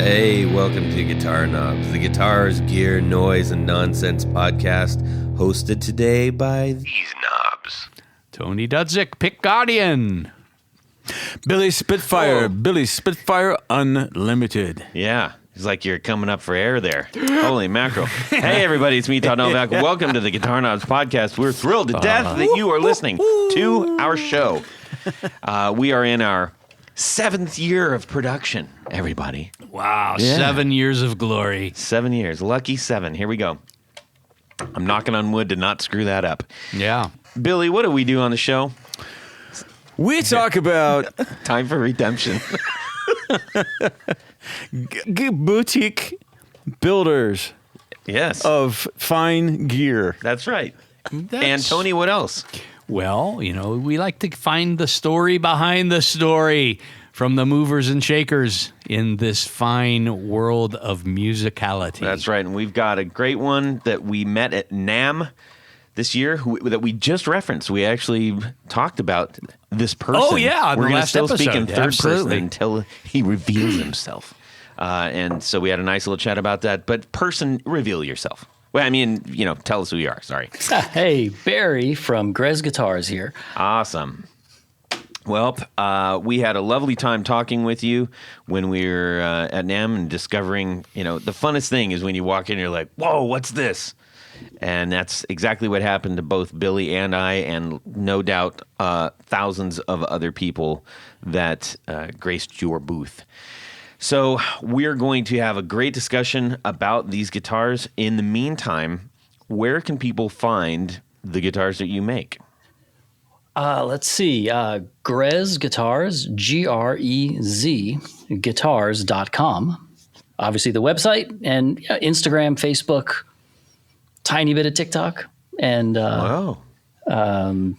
Hey, welcome to Guitar Knobs, the guitars, gear, noise, and nonsense podcast, hosted today by these knobs. Tony Dudzik, Pick Guardian. Billy Spitfire, Billy Spitfire Unlimited. Yeah, it's like you're coming up for air there. Holy mackerel. Hey, everybody, it's me, Todd Novak. Welcome to the Guitar Knobs podcast. We're thrilled to death that you are listening to our show. We are in our 7th year of production, everybody. Wow, Yeah. 7 years of glory. 7 years. Lucky 7. Here we go. I'm knocking on wood to not screw that up. Yeah. Billy, what do we do on the show? We talk about Time for redemption. boutique builders Yes, of fine gear. that's right. That's- And Tony, what else? Well, you know, we like to find the story behind the story from the movers and shakers in this fine world of musicality. That's right. And we've got a great one that we met at NAMM this year that we just referenced. We actually talked about this person. Oh, yeah, on We're the gonna last still speak in episode. third Absolutely. person until he reveals himself. And so we had a nice little chat about that. But person, reveal yourself. Well, I mean, you know, tell us who you are. Sorry. Hey, Barry from Grez Guitars here. Awesome. Well, we had a lovely time talking with you when we were at NAMM and discovering, you know, the funnest thing is when you walk in and you're like, whoa, what's this? And that's exactly what happened to both Billy and I, and no doubt thousands of other people that graced your booth. So we're going to have a great discussion about these guitars. In the meantime, where can people find the guitars that you make? Let's see. Grez Guitars, Grez Guitars.com. Obviously, the website and Instagram, Facebook, tiny bit of TikTok, and Oh, some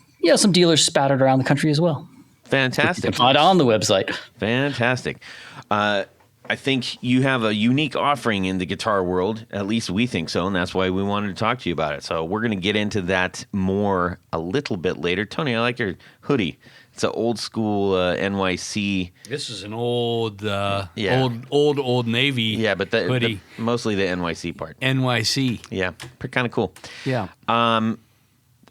dealers spattered around the country as well. You fantastic. can find on the website. Fantastic. I think you have a unique offering in the guitar world. At least we think so, and that's why we wanted to talk to you about it. So we're going to get into that more a little bit later. Tony, I like your hoodie. It's an old school NYC. This is an old, Yeah. old Navy Yeah, but hoodie. mostly the NYC part. NYC. Yeah, kind of cool. Yeah.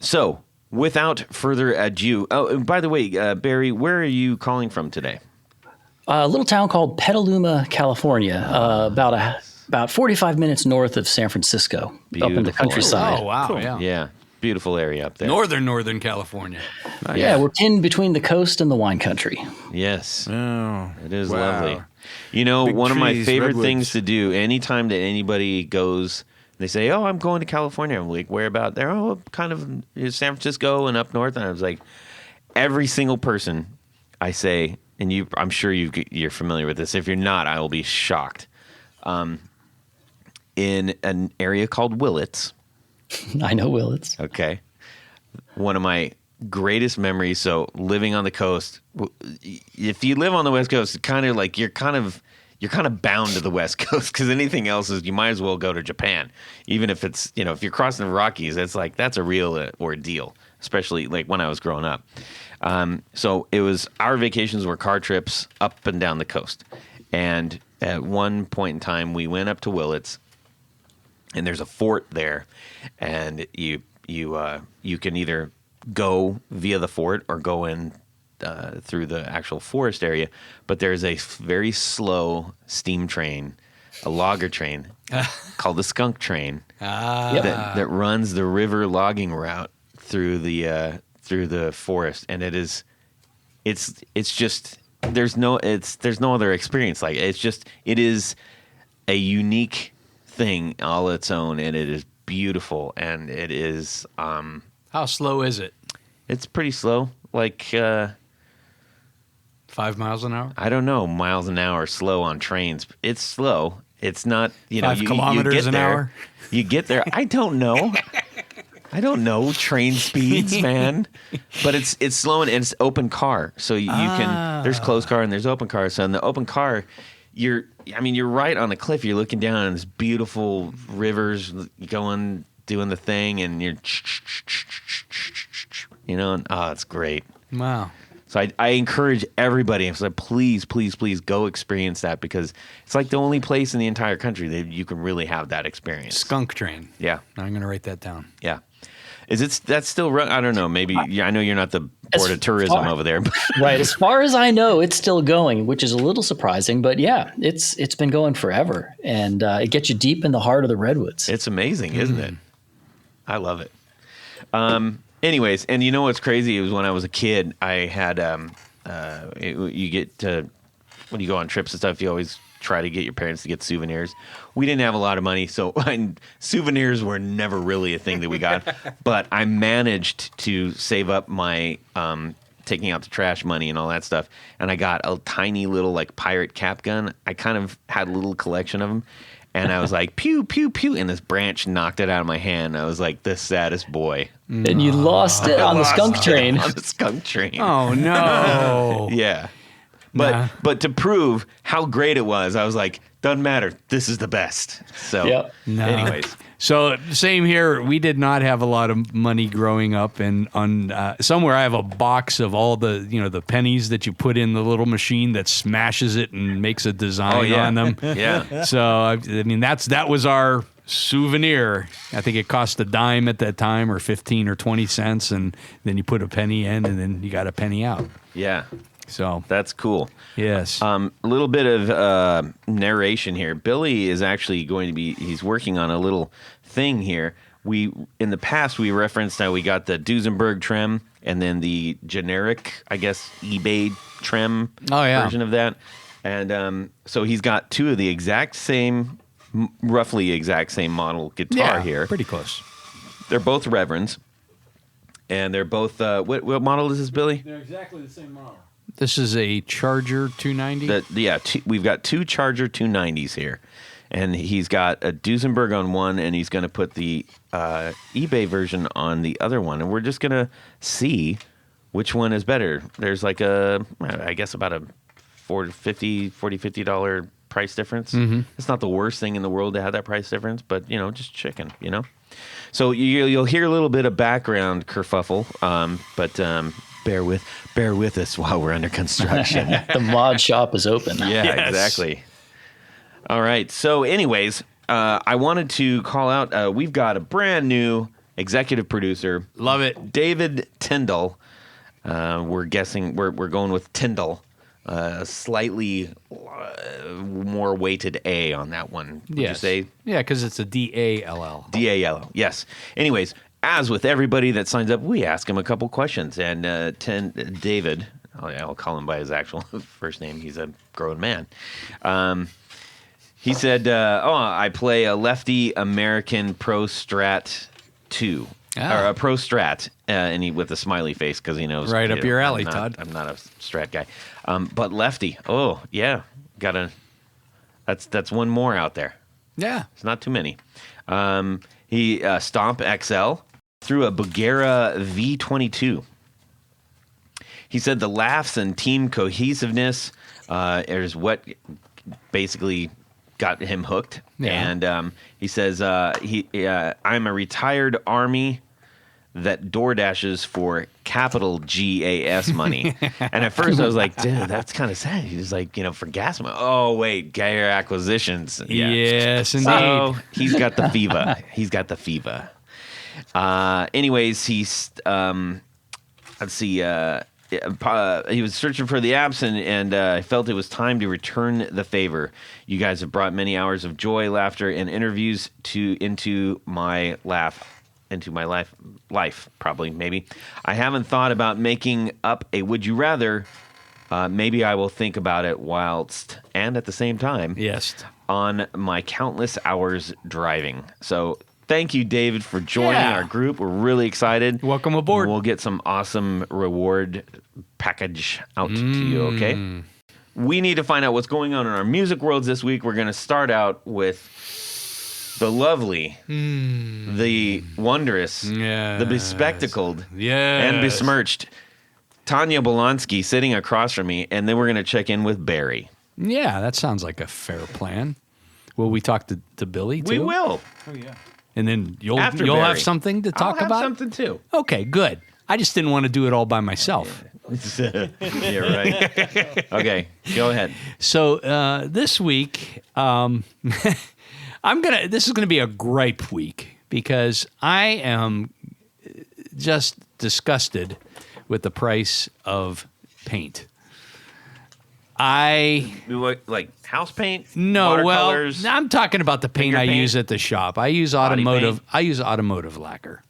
So without further ado, oh, and by the way, Barry, where are you calling from today? A little town called Petaluma, California, about 45 minutes north of San Francisco, up in the Beautiful. countryside. Oh, wow. Yeah. Yeah, beautiful area up there. Northern California. Yeah, we're pinned between the coast and the wine country. Yes. Oh, It is wow. lovely. You know, Big one of my trees, favorite redwoods. things to do anytime that anybody goes, they say, "Oh, I'm going to California." I'm like, "Where about?" There, "Oh, kind of San Francisco and up north." And I was like, every single person I say, and I'm sure you're familiar with this. If you're not, I will be shocked. In an area called Willits, I know Willits. okay, one of my greatest memories. So living on the coast, if you live on the West Coast, kind of like you're kind of bound to the West Coast, because anything else is, you might as well go to Japan. Even if it's, you know, if you're crossing the Rockies, it's like, that's a real ordeal, especially like when I was growing up. So it was, our vacations were car trips up and down the coast. And at one point in time, we went up to Willits, and there's a fort there, and you can either go via the fort or go in through the actual forest area, but there's a very slow steam train, a logger train called the skunk train that runs the river logging route through the forest, and it's just there's no other experience like it. It is a unique thing all its own, and it is beautiful, and it is How slow is it? it's pretty slow, like 5 miles an hour? I don't know, miles an hour slow on trains. It's slow. It's not, you know, 5 you kilometers get an there, hour? You get there. I don't know. I don't know train speeds, man. But it's slow, and it's open car. So you can, there's closed car and there's open car. So in the open car, you're right on the cliff. You're looking down on this beautiful rivers going, doing the thing, and you're, you know, and, oh, it's great. Wow. So I encourage everybody. It's like, please, please, please go experience that, because it's like the only place in the entire country that you can really have that experience. Skunk Train. Yeah. I'm going to write that down. Yeah. That's still run? I don't know. Maybe, I know you're not the board of tourism over there. But Right. As far as I know, it's still going, which is a little surprising. But yeah, it's been going forever. And it gets you deep in the heart of the Redwoods. it's amazing, isn't it? I love it. Anyways, and you know what's crazy? It was when I was a kid, I had, you get to, when you go on trips and stuff, you always try to get your parents to get souvenirs. We didn't have a lot of money, so souvenirs were never really a thing that we got. But I managed to save up my taking out the trash money and all that stuff, and I got a tiny little like pirate cap gun. I kind of had a little collection of them, and I was like, pew, pew, pew, and this branch knocked it out of my hand. I was like the saddest boy. And you lost it on the skunk train. On the skunk train. Oh, no. Yeah. Nah. But to prove how great it was, I was like, doesn't matter. This is the best. So, Yep. No. anyways. So same here. We did not have a lot of money growing up, and on somewhere I have a box of all the the pennies that you put in the little machine that smashes it and makes a design on them. Yeah. So I mean that was our souvenir. I think it cost a dime at that time, or 15 or 20 cents, and then you put a penny in, and then you got a penny out. Yeah. So That's cool. yes. A little bit of narration here. Billy is actually he's working on a little thing here. In the past, we referenced how we got the Duesenberg trim and then the generic, I guess, eBay trim version of that. And so he's got two of the exact same, roughly exact same model guitar here. Pretty close. They're both Reverends. And they're both, what model is this, Billy? They're exactly the same model. This is a Charger 290. We've got two Charger 290s here, and he's got a Duesenberg on one, and he's going to put the eBay version on the other one, and we're just going to see which one is better. There's like I guess about a $50 price difference. Mm-hmm. It's not the worst thing in the world to have that price difference, but just chicken, So you'll hear a little bit of background kerfuffle, but bear with us while we're under construction. The mod shop is open. Yeah, Yes. exactly. All right. So, anyways, I wanted to call out. We've got a brand new executive producer. Love it. David Tyndall. We're going with Tyndall. Slightly more weighted A on that one. Would you say? Yeah, because it's a DALL. DAL. Yes. Anyways, as with everybody that signs up, we ask him a couple questions. And David, I'll call him by his actual first name. He's a grown man. He said, I play a lefty American Pro Strat 2. Or a Pro Strat, and with a smiley face because he knows. Right up your alley, Todd. I'm not a Strat guy. But lefty. Oh, yeah. That's one more out there. Yeah. It's not too many. He Stomp XL through a Bugera V22. He said the laughs and team cohesiveness is what basically got him hooked. Yeah. And he says I'm a retired Army that door dashes for capital GAS money. And at first I was like, dude, that's kind of sad. He was like, for gas money. Oh, wait, Gayer Acquisitions. Yeah. Yes, indeed. So he's got the fever. He's got the fever. Anyways, he's, let's see, he was searching for the apps and I felt it was time to return the favor. You guys have brought many hours of joy, laughter, and interviews into my life, probably, maybe. I haven't thought about making up a would you rather. Maybe I will think about it whilst and at the same time. Yes. On my countless hours driving. So thank you, David, for joining our group. We're really excited. Welcome aboard. We'll get some awesome reward package out to you, okay? We need to find out what's going on in our music worlds this week. We're going to start out with the lovely, the wondrous, the bespectacled, and besmirched Tanya Bolonsky sitting across from me, and then we're going to check in with Barry. Yeah, that sounds like a fair plan. Will we talk to Billy, too? We will. Oh, yeah. And then you'll After have Barry. something to talk I'll have about? something, too. Okay, good. I just didn't want to do it all by myself. Yeah, right. Okay, go ahead. So this week, this is gonna be a gripe week because I am just disgusted with the price of paint. Like house paint? No, well, watercolors? I'm talking about the paint I paint? use at the shop. I use Body automotive. paint? I use automotive lacquer,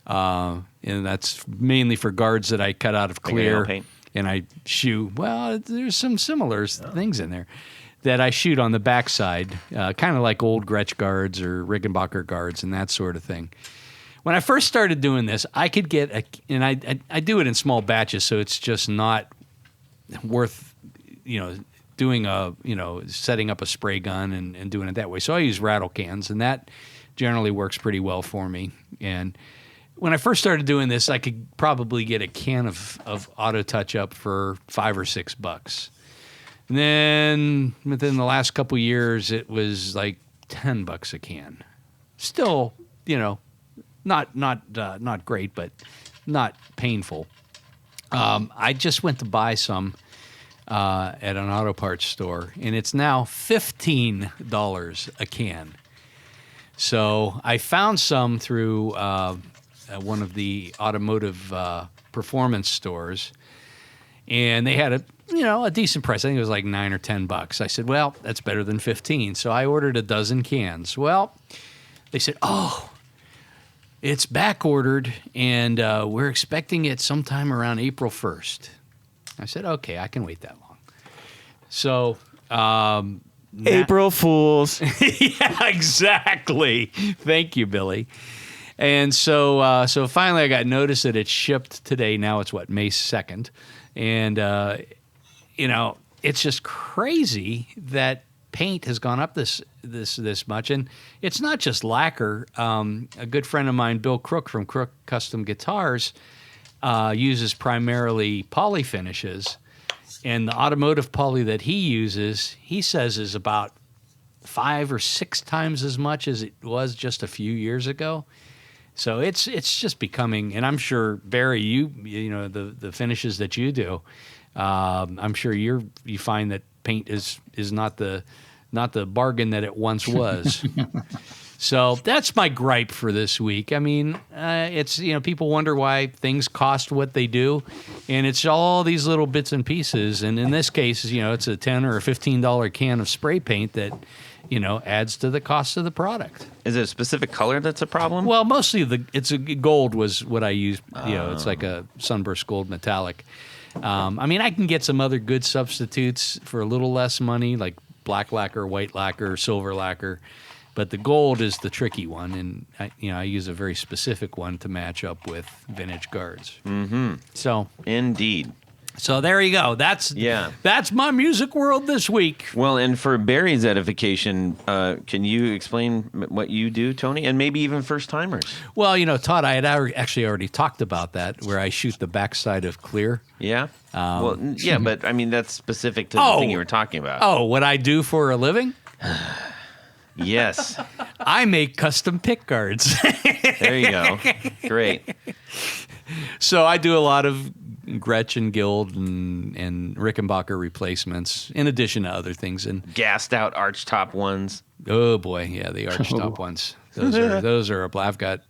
and that's mainly for guards that I cut out of clear, paint? and I shoot. Well, there's some similar things in there that I shoot on the backside, kind of like old Grez guards or Rickenbacker guards and that sort of thing. When I first started doing this, I could get and I do it in small batches, so it's just not worth, doing setting up a spray gun and doing it that way. So I use rattle cans, and that generally works pretty well for me. And when I first started doing this, I could probably get a can of auto touch up for $5 or $6. And then within the last couple years, it was like $10 a can. Still, not great, but not painful. I just went to buy some at an auto parts store, and it's now $15 a can. So I found some through one of the automotive performance stores, and they had a decent price. I think it was like $9 or $10. I said, well, that's better than 15. So I ordered a dozen cans. Well, they said, oh, it's back ordered, and we're expecting it sometime around April 1st. I said, okay, I can wait that long. So, April Fools. yeah, exactly. Thank you, Billy. And so finally I got notice that it shipped today. Now it's May 2nd. And, it's just crazy that paint has gone up this much. And it's not just lacquer. A good friend of mine, Bill Crook from Crook Custom Guitars, uses primarily poly finishes, and the automotive poly that he uses, he says, is about 5 or 6 times as much as it was just a few years ago. So it's just becoming, and I'm sure Barry, the finishes that you do, I'm sure you find that paint is not the bargain that it once was. So that's my gripe for this week. I mean, it's, people wonder why things cost what they do, and it's all these little bits and pieces. And in this case, it's a $10 or a $15 can of spray paint that, adds to the cost of the product. Is it a specific color that's a problem? Well, mostly gold was what I used. It's like a sunburst gold metallic. I can get some other good substitutes for a little less money, like black lacquer, white lacquer, silver lacquer. But the gold is the tricky one, and I use a very specific one to match up with vintage guards. Mm-hmm. So Indeed. So there you go. That's my music world this week. Well, and for Barry's edification, can you explain what you do, Tony, and maybe even first timers? Well, Todd, I had actually already talked about that, where I shoot the backside of clear. Yeah. But that's specific to the thing you were talking about. Oh, what I do for a living? Yes. I make custom pick guards. There you go. Great. So I do a lot of Gretchen Guild and Rickenbacker replacements, in addition to other things. And gassed out arch top ones. Oh boy, yeah, the arch top ones. Those are. I've got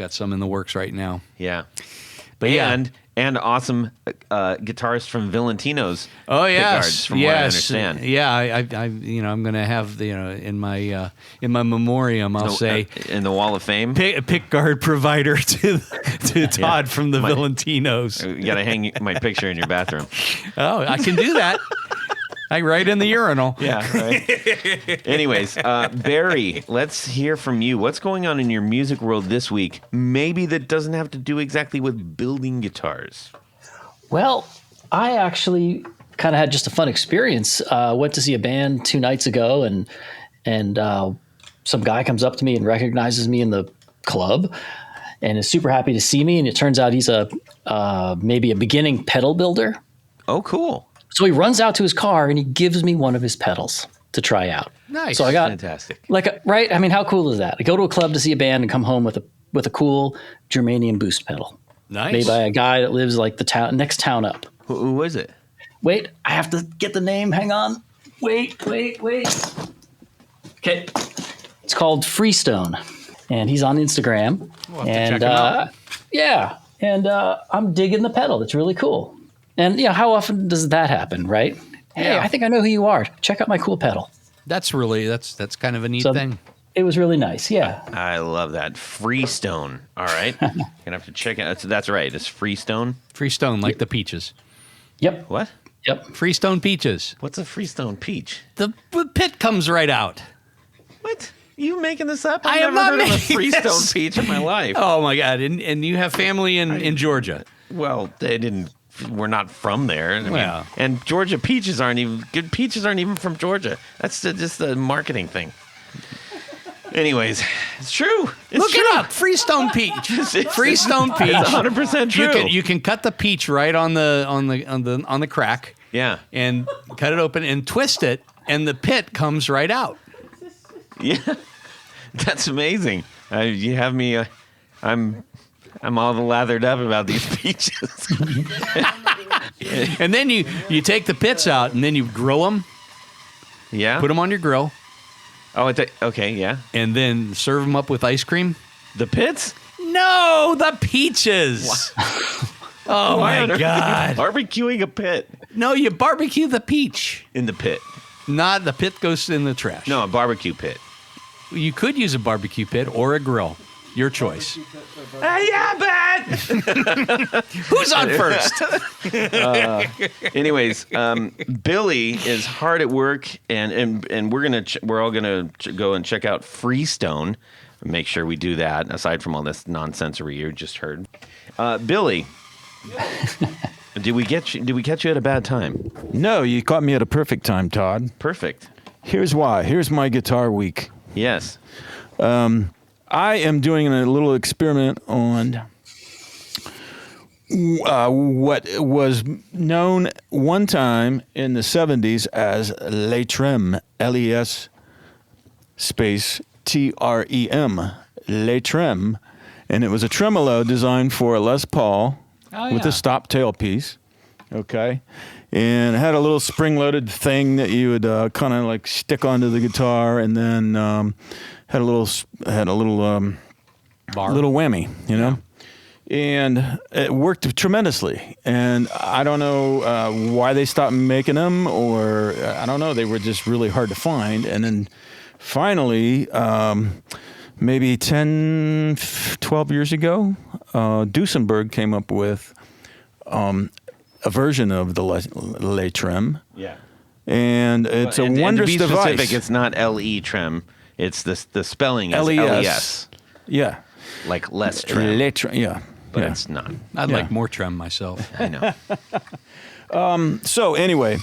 some in the works right now. Yeah. But and awesome guitars from Valentino's. Oh yes, guards, from what I understand. Yeah, I'm going to have in my memoriam. I'll say in the Wall of Fame, pick guard provider to Todd from the Valentinos. You got to hang my picture in your bathroom. Oh, I can do that. I write in the urinal. Yeah, right. Anyways, Barry, let's hear from you. What's going on in your music world this week? Maybe that doesn't have to do exactly with building guitars. Well, I actually kind of had just a fun experience. Went to see a band 2 nights ago, and some guy comes up to me and recognizes me in the club and is super happy to see me. And it turns out he's maybe a beginning pedal builder. Oh, cool. So he runs out to his car and he gives me one of his pedals to try out. Nice. So I got fantastic. Right? I mean, how cool is that? I go to a club to see a band and come home with a cool germanium boost pedal. Nice. Made by a guy that lives like the next town up. Who was it? Wait, I have to get the name. Hang on. Wait. Okay. It's called Freestone, and he's on Instagram. We'll have to check him out. Yeah, and I'm digging the pedal. It's really cool. And how often does that happen, right? Hey, Yeah. I think I know who you are. Check out my cool pedal. That's kind of a neat So thing. it was really nice. Yeah. I love that. Freestone. All right. Gonna have to check it. That's right. It's Freestone. Freestone, like the peaches. Yep. What? Yep. Freestone peaches. What's a Freestone peach? The pit comes right out. What? You making this up? I I've am never not heard of a making Freestone this. peach in my life. Oh my God! And you have family in Georgia. Well, they didn't. We're not from there. I mean, Well. and Georgia peaches aren't even good. Peaches aren't even from Georgia. That's just a marketing thing. Anyways, it's true. It's Look true. it up. Freestone peach. Freestone peach. It's 100% true. You can cut the peach right on the crack. Yeah. And cut it open and twist it, and the pit comes right out. Yeah. That's amazing. You have me. I'm all lathered up about these peaches. And then you take the pits out, and then you grill them. Yeah. Put them on your grill, Oh, okay. Yeah. and then serve them up with ice cream. The pits. No, the peaches. Oh my God! Barbecuing a pit No, you barbecue the peach. in the pit. Not the pit goes in the trash. No, a barbecue pit. You could use a barbecue pit or a grill. Your choice. Yeah, bad. Who's on first? Anyways, Billy is hard at work, and we're all gonna go and check out Freestone. Make sure we do that. Aside from all this nonsensory you just heard, Billy. Did we catch you at a bad time? No, you caught me at a perfect time, Todd. Perfect. Here's why. Here's my guitar week. Yes. I am doing a little experiment on what was known one time in the 70s as Les Trem, L-E-S space T-R-E-M, Les Trem. And it was a tremolo designed for a Les Paul with a stop tailpiece. Okay. And it had a little spring-loaded thing that you would kind of like stick onto the guitar, and then had a little Bar. little whammy, you know. And it worked tremendously. And I don't know why they stopped making them, or I don't know. They were just really hard to find. And then finally, maybe 10, 12 years ago, Duesenberg came up with a version of the Les Trem. Yeah. And it's a wondrous to be device. specific, it's not L-E Trem. It's the spelling is LES. L-E-S. Yeah. Like less Trem. Les Trem, yeah. But yeah. it's not. I'd Yeah. like more trim myself. I know. So anyway,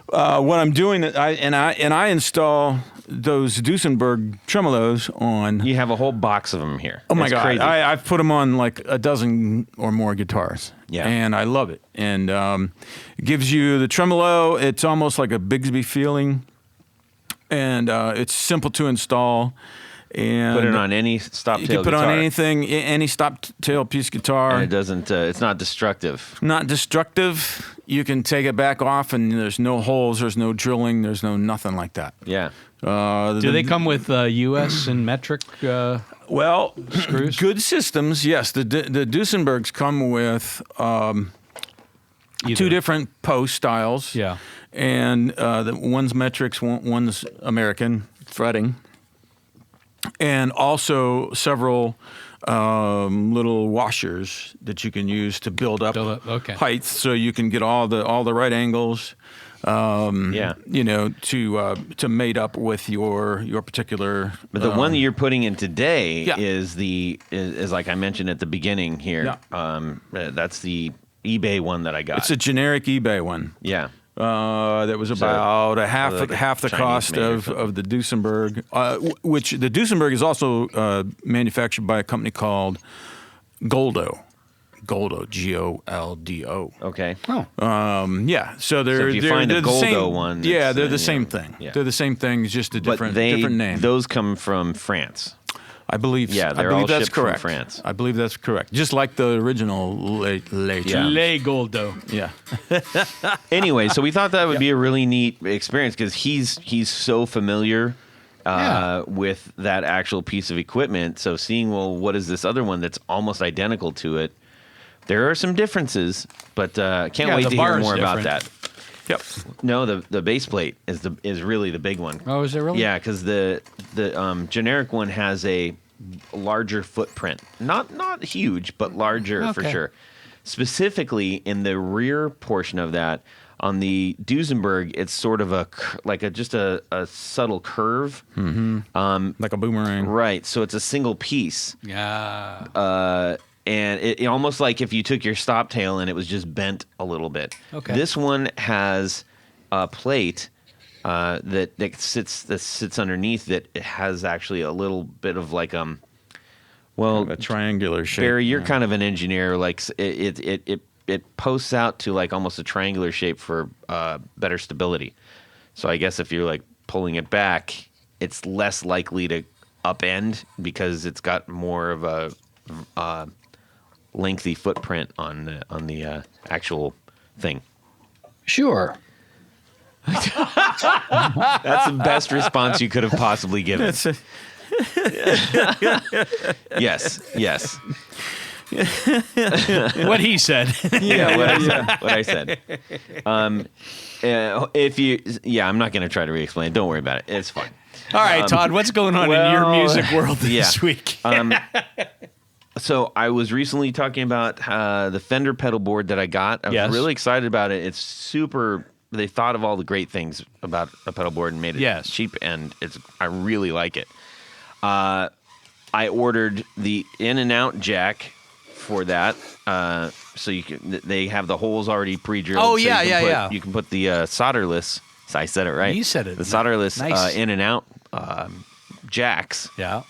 what I'm doing, I install those Duesenberg tremolos on. You have a whole box of them here. Oh my It's God! crazy. I've put them on like a dozen or more guitars. Yeah. And I love it. And it gives you the tremolo. It's almost like a Bigsby feeling, and it's simple to install. And Put it on any stop you tail can put guitar. on anything, any stop tail piece guitar. And it doesn't. It's not destructive. Not destructive. You can take it back off, and there's no holes, there's no drilling, there's no nothing like that. Yeah. Do they come with US and metric? Well, Screws? good systems, yes. The Duesenbergs come with two different post styles. Yeah. And the one's metrics, one's American fretting. And also several little washers that you can use to build up Okay. height, so you can get all the right angles. Yeah. You know, to mate up with your particular. But the one that you're putting in today Yeah. is like I mentioned at the beginning here. That's the eBay one that I got. It's a generic eBay one. Yeah. That was about half like a the Chinese cost made or of something. the Duesenberg, which the Duesenberg is also manufactured by a company called Goldo, Goldo. Okay. Yeah, so they're if you they're, find a they're the Goldo same, one, yeah, it's, they're the you same know, thing. yeah. They're the same thing, just a But different name. those come from France. I believe. Yeah, I they're believe all that's shipped from correct. France. I believe that's correct. Just like the original late. Yeah. Le Goldo. Yeah. Anyway, so we thought that would be a really neat experience because he's so familiar with that actual piece of equipment. So seeing, well, what is this other one that's almost identical to it? There are some differences, but can't wait the to hear bar is more about different. that. Yep. No, the base plate is really the big one. Oh, is it really? Yeah, because the generic one has a larger footprint. Not huge, but larger for Okay. sure. Specifically in the rear portion of that, on the Duesenberg, it's sort of just a subtle curve. Like a boomerang. Right. So it's a single piece. Yeah. And it almost like if you took your stop tail and it was just bent a little bit. Okay. This one has a plate that sits underneath that it has actually a little bit of like well, A triangular shape. Barry, you're kind of an engineer. Like it posts out to like almost a triangular shape for better stability. So I guess if you're like pulling it back, it's less likely to upend because it's got more of a lengthy footprint on the actual thing. Sure. That's the best response you could have possibly given. Yes. What he said. Yeah, what I said. I'm not going to try to re-explain. Don't worry about it. It's fine. All right, Todd, what's going on in your music world this week? So I was recently talking about the Fender pedal board that I got. I was Yes. really excited about it. It's super. They thought of all the great things about a pedal board and made it cheap, and I really like it. I ordered the in and out jack for that, so they have the holes already pre-drilled. Oh, so yeah. You can put the solderless. So I said it right. You said it. The solderless Nice. in and out jacks. Yeah.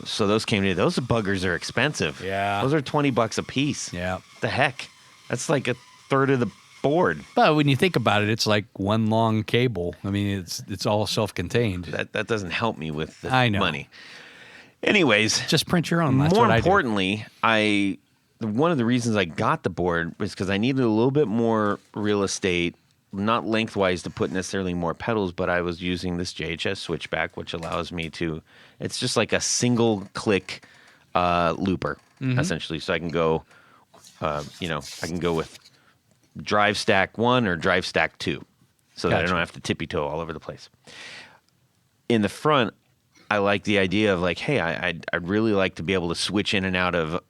So those came to those buggers are expensive. Yeah. Those are $20 a piece. Yeah. The heck? That's like a third of the board. But when you think about it, it's like one long cable. I mean, it's all self-contained. That doesn't help me with the I know. money. Anyways, Just print your own. That's more what I do. importantly, one of the reasons I got the board was because I needed a little bit more real estate, not lengthwise to put necessarily more pedals, but I was using this JHS switchback, which allows me to. It's just like a single click looper, essentially. So I can go, I can go with drive stack 1 or drive stack 2, so that I Gotcha. don't have to tippy toe all over the place. In the front, I like the idea of like, hey, I'd really like to be able to switch in and out of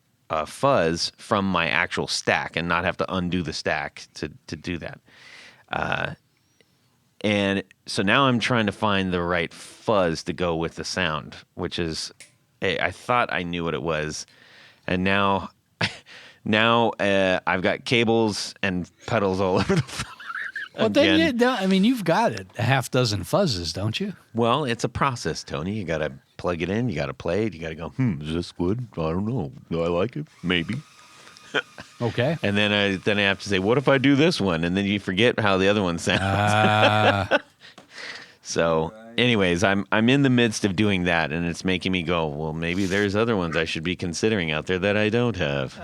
fuzz from my actual stack and not have to undo the stack to do that. And so now I'm trying to find the right fuzz to go with the sound, which is, I thought I knew what it was, and now I've got cables and pedals all over the floor. Well, then you've got it. A half dozen fuzzes, don't you? Well, it's a process, Tony. You got to plug it in. You got to play it. You got to go, is this good? I don't know. Do I like it? Maybe. Okay. And then I have to say, what if I do this one? And then you forget how the other one sounds. So, anyways, I'm in the midst of doing that, and it's making me go, well, maybe there's other ones I should be considering out there that I don't have.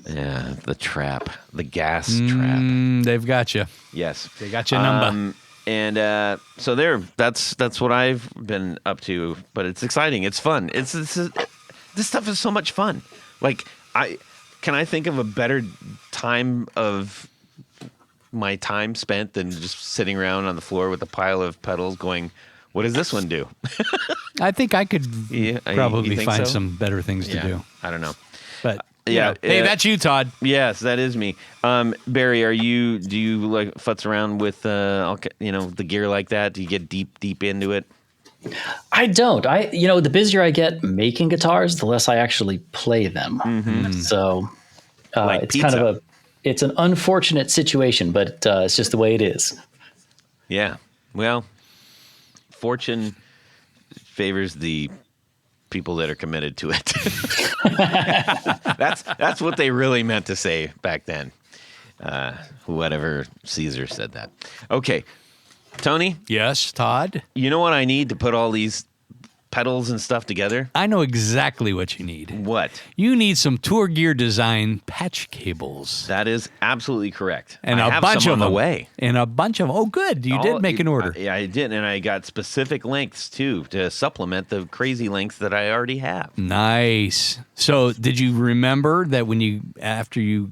Yeah, the trap, the gas trap. They've got you. Yes, They got your number. And so that's what I've been up to. But it's exciting. It's fun. This stuff is so much fun. Like can I think of a better time of my time spent than just sitting around on the floor with a pile of pedals going, what does this one do? I think I could You probably think find so? some better things to do. I don't know. But Yeah, hey, that's you, Todd. Yes, that is me. Barry, do you like futz around with the gear like that? Do you get deep into it? I don't. The busier I get making guitars, the less I actually play them. So Like it's pizza. kind of it's an unfortunate situation, but it's just the way it is. Yeah. Well, fortune favors the people that are committed to it. That's what they really meant to say back then. Whatever Caesar said that. Okay, Tony, Yes, Todd. you know what I need to put all these pedals and stuff together. I know exactly what you need. What? You need some Tour Gear Design patch cables. That is absolutely correct. And I a have bunch some of on them. the way. And a bunch of them. Oh, good. You did make an order. Yeah, I did, and I got specific lengths too to supplement the crazy lengths that I already have. Nice. So, did you remember that after you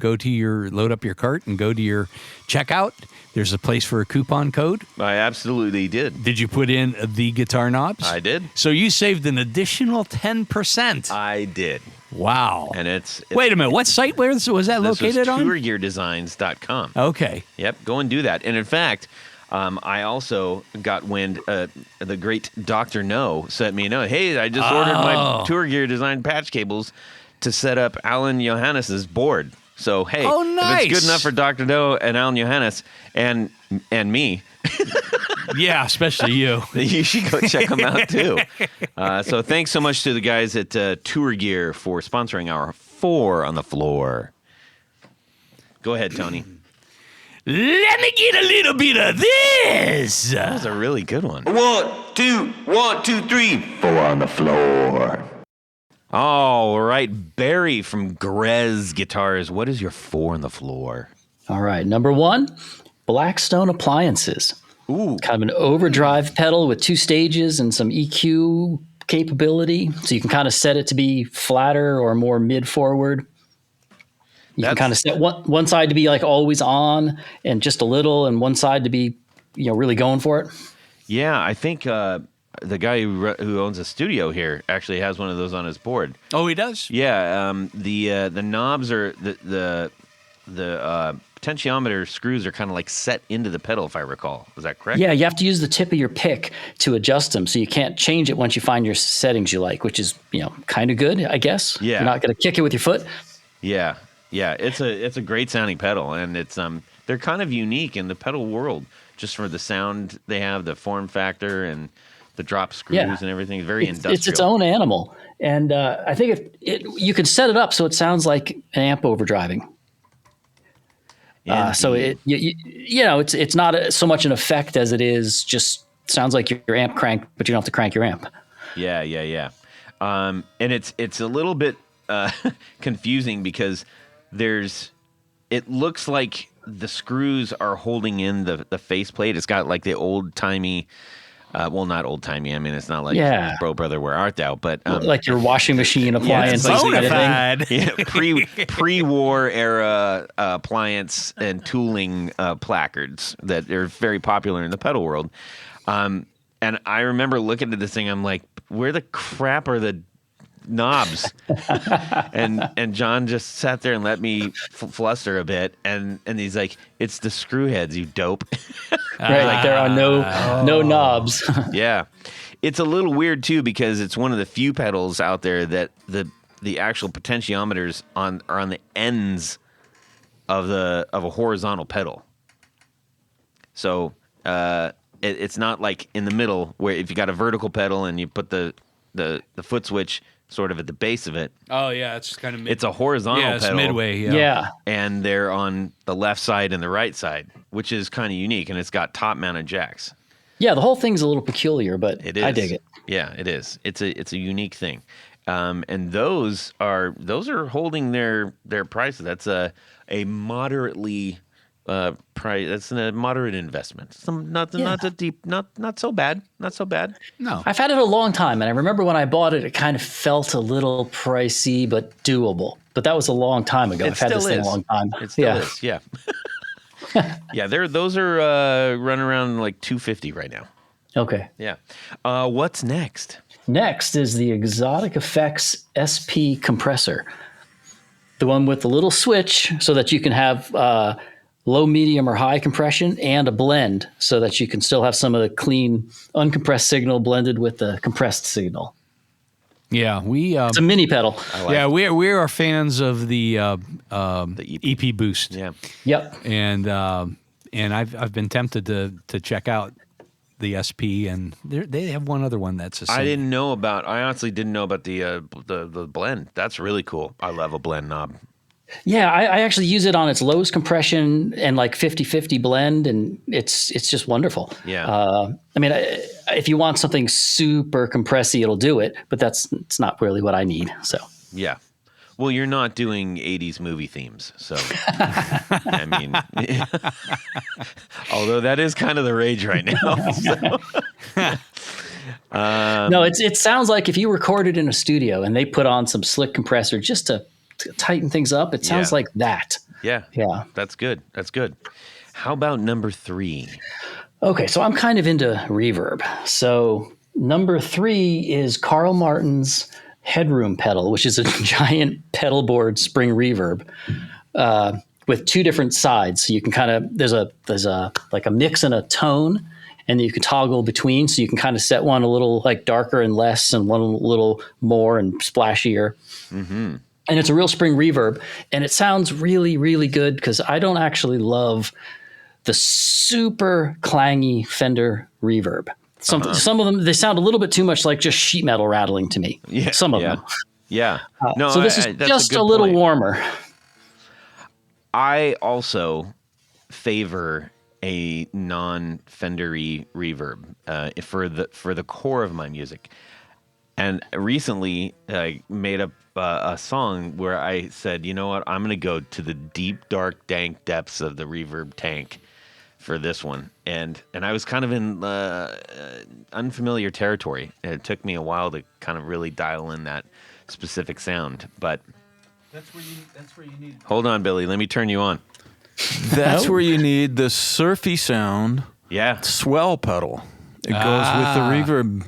load up your cart and go to your checkout, there's a place for a coupon code? I absolutely did. Did you put in the guitar knobs? I did. So you saved an additional 10%. I did. Wow. And it's Wait a minute. What site was that located on? tourgeardesigns.com. Okay. Yep, go and do that. And in fact, I also got wind, the great Dr. No sent me a note. Hey, I just ordered my Tour Gear Design patch cables to set up Alan Johannes's board. So, hey, nice. if it's good enough for Dr. No and Alan Johannes and me, Yeah, especially you. you should go check them out too. So thanks so much to the guys at Tour Gear for sponsoring our 4 on the Floor. Go ahead, Tony. Let me get a little bit of this. That was a really good one. 1, 2, 3. 4 on the floor. All right, Barry from Grez Guitars. What is your 4 on the floor? All right. Number 1, Blackstone Appliances. Ooh. Kind of an overdrive pedal with 2 stages and some EQ capability. So you can kind of set it to be flatter or more mid-forward. You can kind of set one side to be like always on and just a little, and one side to be, really going for it. Yeah, I think the guy who owns a studio here actually has one of those on his board. Oh, he does? Yeah, the knobs are the potentiometer screws are kind of like set into the pedal, if I recall. Is that correct? Yeah, you have to use the tip of your pick to adjust them, so you can't change it once you find your settings you like, which is kind of good, I guess. Yeah, you're not going to kick it with your foot. Yeah, it's a great sounding pedal, and it's they're kind of unique in the pedal world, just for the sound they have, the form factor, and the drop screws and everything. It's very industrial. It's its own animal, and I think you can set it up so it sounds like an amp overdriving. So it's not so much an effect as it is just sounds like your amp cranked, but you don't have to crank your amp. Yeah. And it's a little bit confusing because it looks like the screws are holding in the faceplate. It's got like the old timey. Well, not old timey. I mean, it's not like Bro Brother, Where Art Thou? But like your washing machine appliance, pre-war era appliance and tooling placards that are very popular in the pedal world. And I remember looking at this thing. I'm like, where the crap are the knobs? and John just sat there and let me fluster a bit, and he's like, it's the screw heads, you dope. Right, like there are no knobs. Yeah, it's a little weird too because it's one of the few pedals out there that the actual potentiometers are on the ends of a horizontal pedal. So it's not like in the middle where if you got a vertical pedal and you put the foot switch sort of at the base of it. Oh, yeah, it's kind of it's a horizontal pedal. It's midway, yeah. And they're on the left side and the right side, which is kind of unique, and it's got top-mounted jacks. Yeah, the whole thing's a little peculiar, but I dig it. Yeah, it is. It's a unique thing. And those are holding their prices. That's a moderately price. That's a moderate investment. Not a deep, not so bad. Not so bad. No, I've had it a long time, and I remember when I bought it, it kind of felt a little pricey but doable. But that was a long time ago. I've had this thing a long time. It still is. Yeah. Yeah, those are running around like $250 right now. Okay. Yeah. What's next? Next is the Exotic Effects SP compressor, the one with the little switch so that you can have low, medium, or high compression, and a blend so that you can still have some of the clean, uncompressed signal blended with the compressed signal. Yeah, it's a mini pedal. We are fans of the EP Boost. Yeah. Yep. And I've been tempted to check out the SP, and they have one other one that's the same. I honestly didn't know about the blend. That's really cool. I love a blend knob. Yeah, I actually use it on its lowest compression and like 50-50 blend, and it's just wonderful. Yeah. I mean, if you want something super compressy, it'll do it, but it's not really what I need. So Yeah. Well, you're not doing 80s movie themes, so I mean, although that is kind of the rage right now. So. No, it sounds like if you recorded in a studio and they put on some slick compressor just to tighten things up, it sounds like that. Yeah. Yeah. That's good. That's good. How about number 3? Okay, so I'm kind of into reverb. So number 3 is Carl Martin's Headroom pedal, which is a giant pedal board spring reverb with 2 different sides. So you can kind of there's a like a mix and a tone, and you can toggle between. So you can kind of set one a little like darker and less, and one a little more and splashier. Mm-hmm. And it's a real spring reverb, and it sounds really, really good because I don't actually love the super clangy Fender reverb. Some of them, they sound a little bit too much like just sheet metal rattling to me. Yeah, some of them. Yeah. No, so this is just a little warmer. I also favor a non-Fendery reverb for the core of my music. And recently, I made up a song where I said, you know what, I'm going to go to the deep, dark, dank depths of the reverb tank for this one. And I was kind of in unfamiliar territory. It took me a while to kind of really dial in that specific sound. But that's where you need. Hold on, Billy. Let me turn you on. That's where you need the surfy sound. Yeah. Swell pedal. It goes with the reverb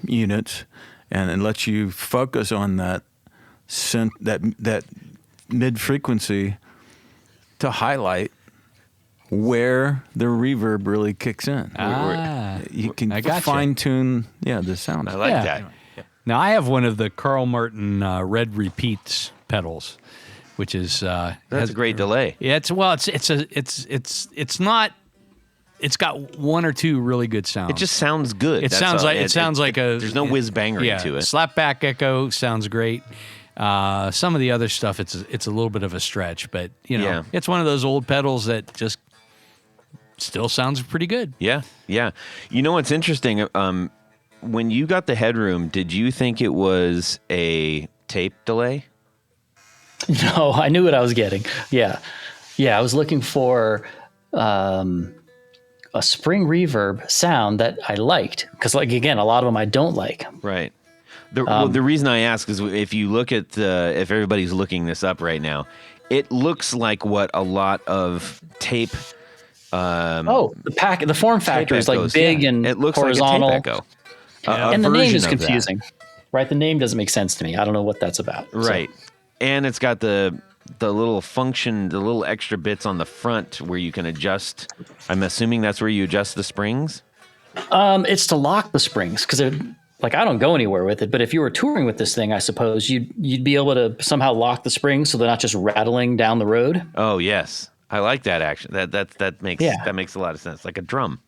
units, and it lets you focus on that that mid frequency to highlight where the reverb really kicks in. You can fine tune the sound. I like that. Now I have one of the Carl Martin Red Repeats pedals, which is that's a great delay. Yeah, it's not. It's got 1 or 2 really good sounds. It just sounds good. It sounds like a. There's no whiz bangery to it. Slapback echo sounds great. Some of the other stuff, it's a little bit of a stretch, but it's one of those old pedals that just still sounds pretty good. Yeah, yeah. You know what's interesting? When you got the Headroom, did you think it was a tape delay? No, I knew what I was getting. Yeah. I was looking for a spring reverb sound that I liked, because, like, again, a lot of them I don't like. Right. The reason I ask is if you look at if everybody's looking this up right now, it looks like what a lot of tape. The form factor is like big and it looks horizontal. like a tape echo. And the name is confusing, right? The name doesn't make sense to me. I don't know what that's about. Right. So. And it's got the little function, the little extra bits on the front where you can adjust. I'm assuming that's where you adjust the springs. It's to lock the springs, because I don't go anywhere with it, but if you were touring with this thing, I suppose you'd be able to somehow lock the springs so they're not just rattling down the road. Oh yes, I like that action. That makes a lot of sense. Like a drum.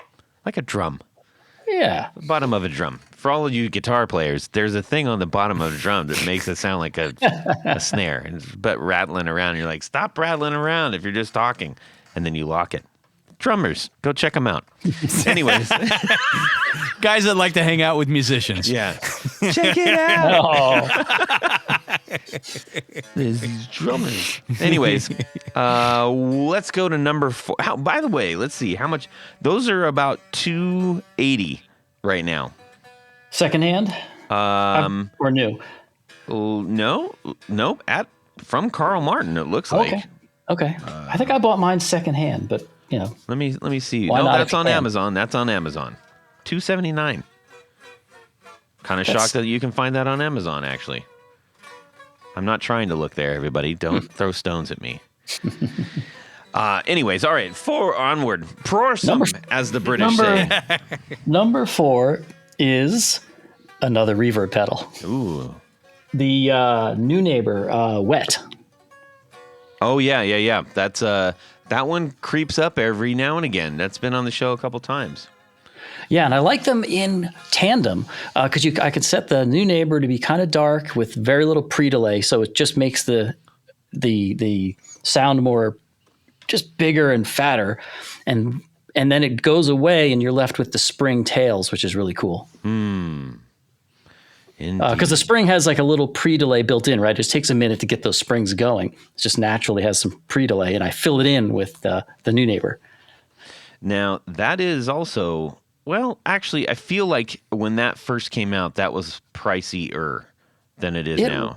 Yeah. The bottom of a drum. For all of you guitar players, there's a thing on the bottom of a drum that makes it sound like a snare, but rattling around. You're like, stop rattling around if you're just talking, and then you lock it. Drummers, go check them out. Anyways, guys that like to hang out with musicians. Yeah, check it out. There's these drummers. Anyways, let's go to number 4. By the way, let's see how much. Those are about $280 right now. Secondhand? Or new? No. From Carl Martin, it looks like. Okay. I think I bought mine secondhand, but Let me see. Why not that's on Amazon. That's on Amazon. $279. Kind of shocked that you can find that on Amazon, actually. I'm not trying to look there, everybody. Don't throw stones at me. Anyways, all right. 4 onward. Prorsum, as the British say. Number 4 is another reverb pedal. Ooh. The New Neighbor Wet. Oh, yeah. That's that one creeps up every now and again. That's been on the show a couple times. Yeah, and I like them in tandem because I can set the New Neighbor to be kind of dark with very little pre-delay, so it just makes the sound more just bigger and fatter, and then it goes away and you're left with the spring tails, which is really cool. Because the spring has like a little pre-delay built in, right? It just takes a minute to get those springs going. It just naturally has some pre-delay, and I fill it in with the new neighbor. Now, that is also, well, actually, I feel like when that first came out, that was pricier than it is now.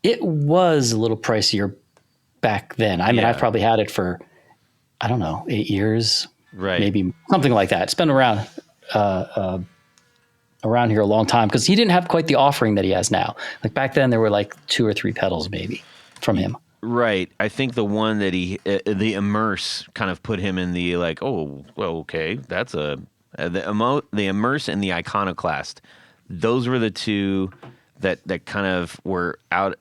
It was a little pricier back then. I mean, I've probably had it for, I don't know, 8 years, right? Maybe something like that. It's been around here a long time, because he didn't have quite the offering that he has now. Like back then, there were like 2 or 3 pedals maybe from him. Right. I think the one that the Immerse kind of put him in the like, oh, well, okay, that's the Immerse and the Iconoclast. Those were the two that kind of were out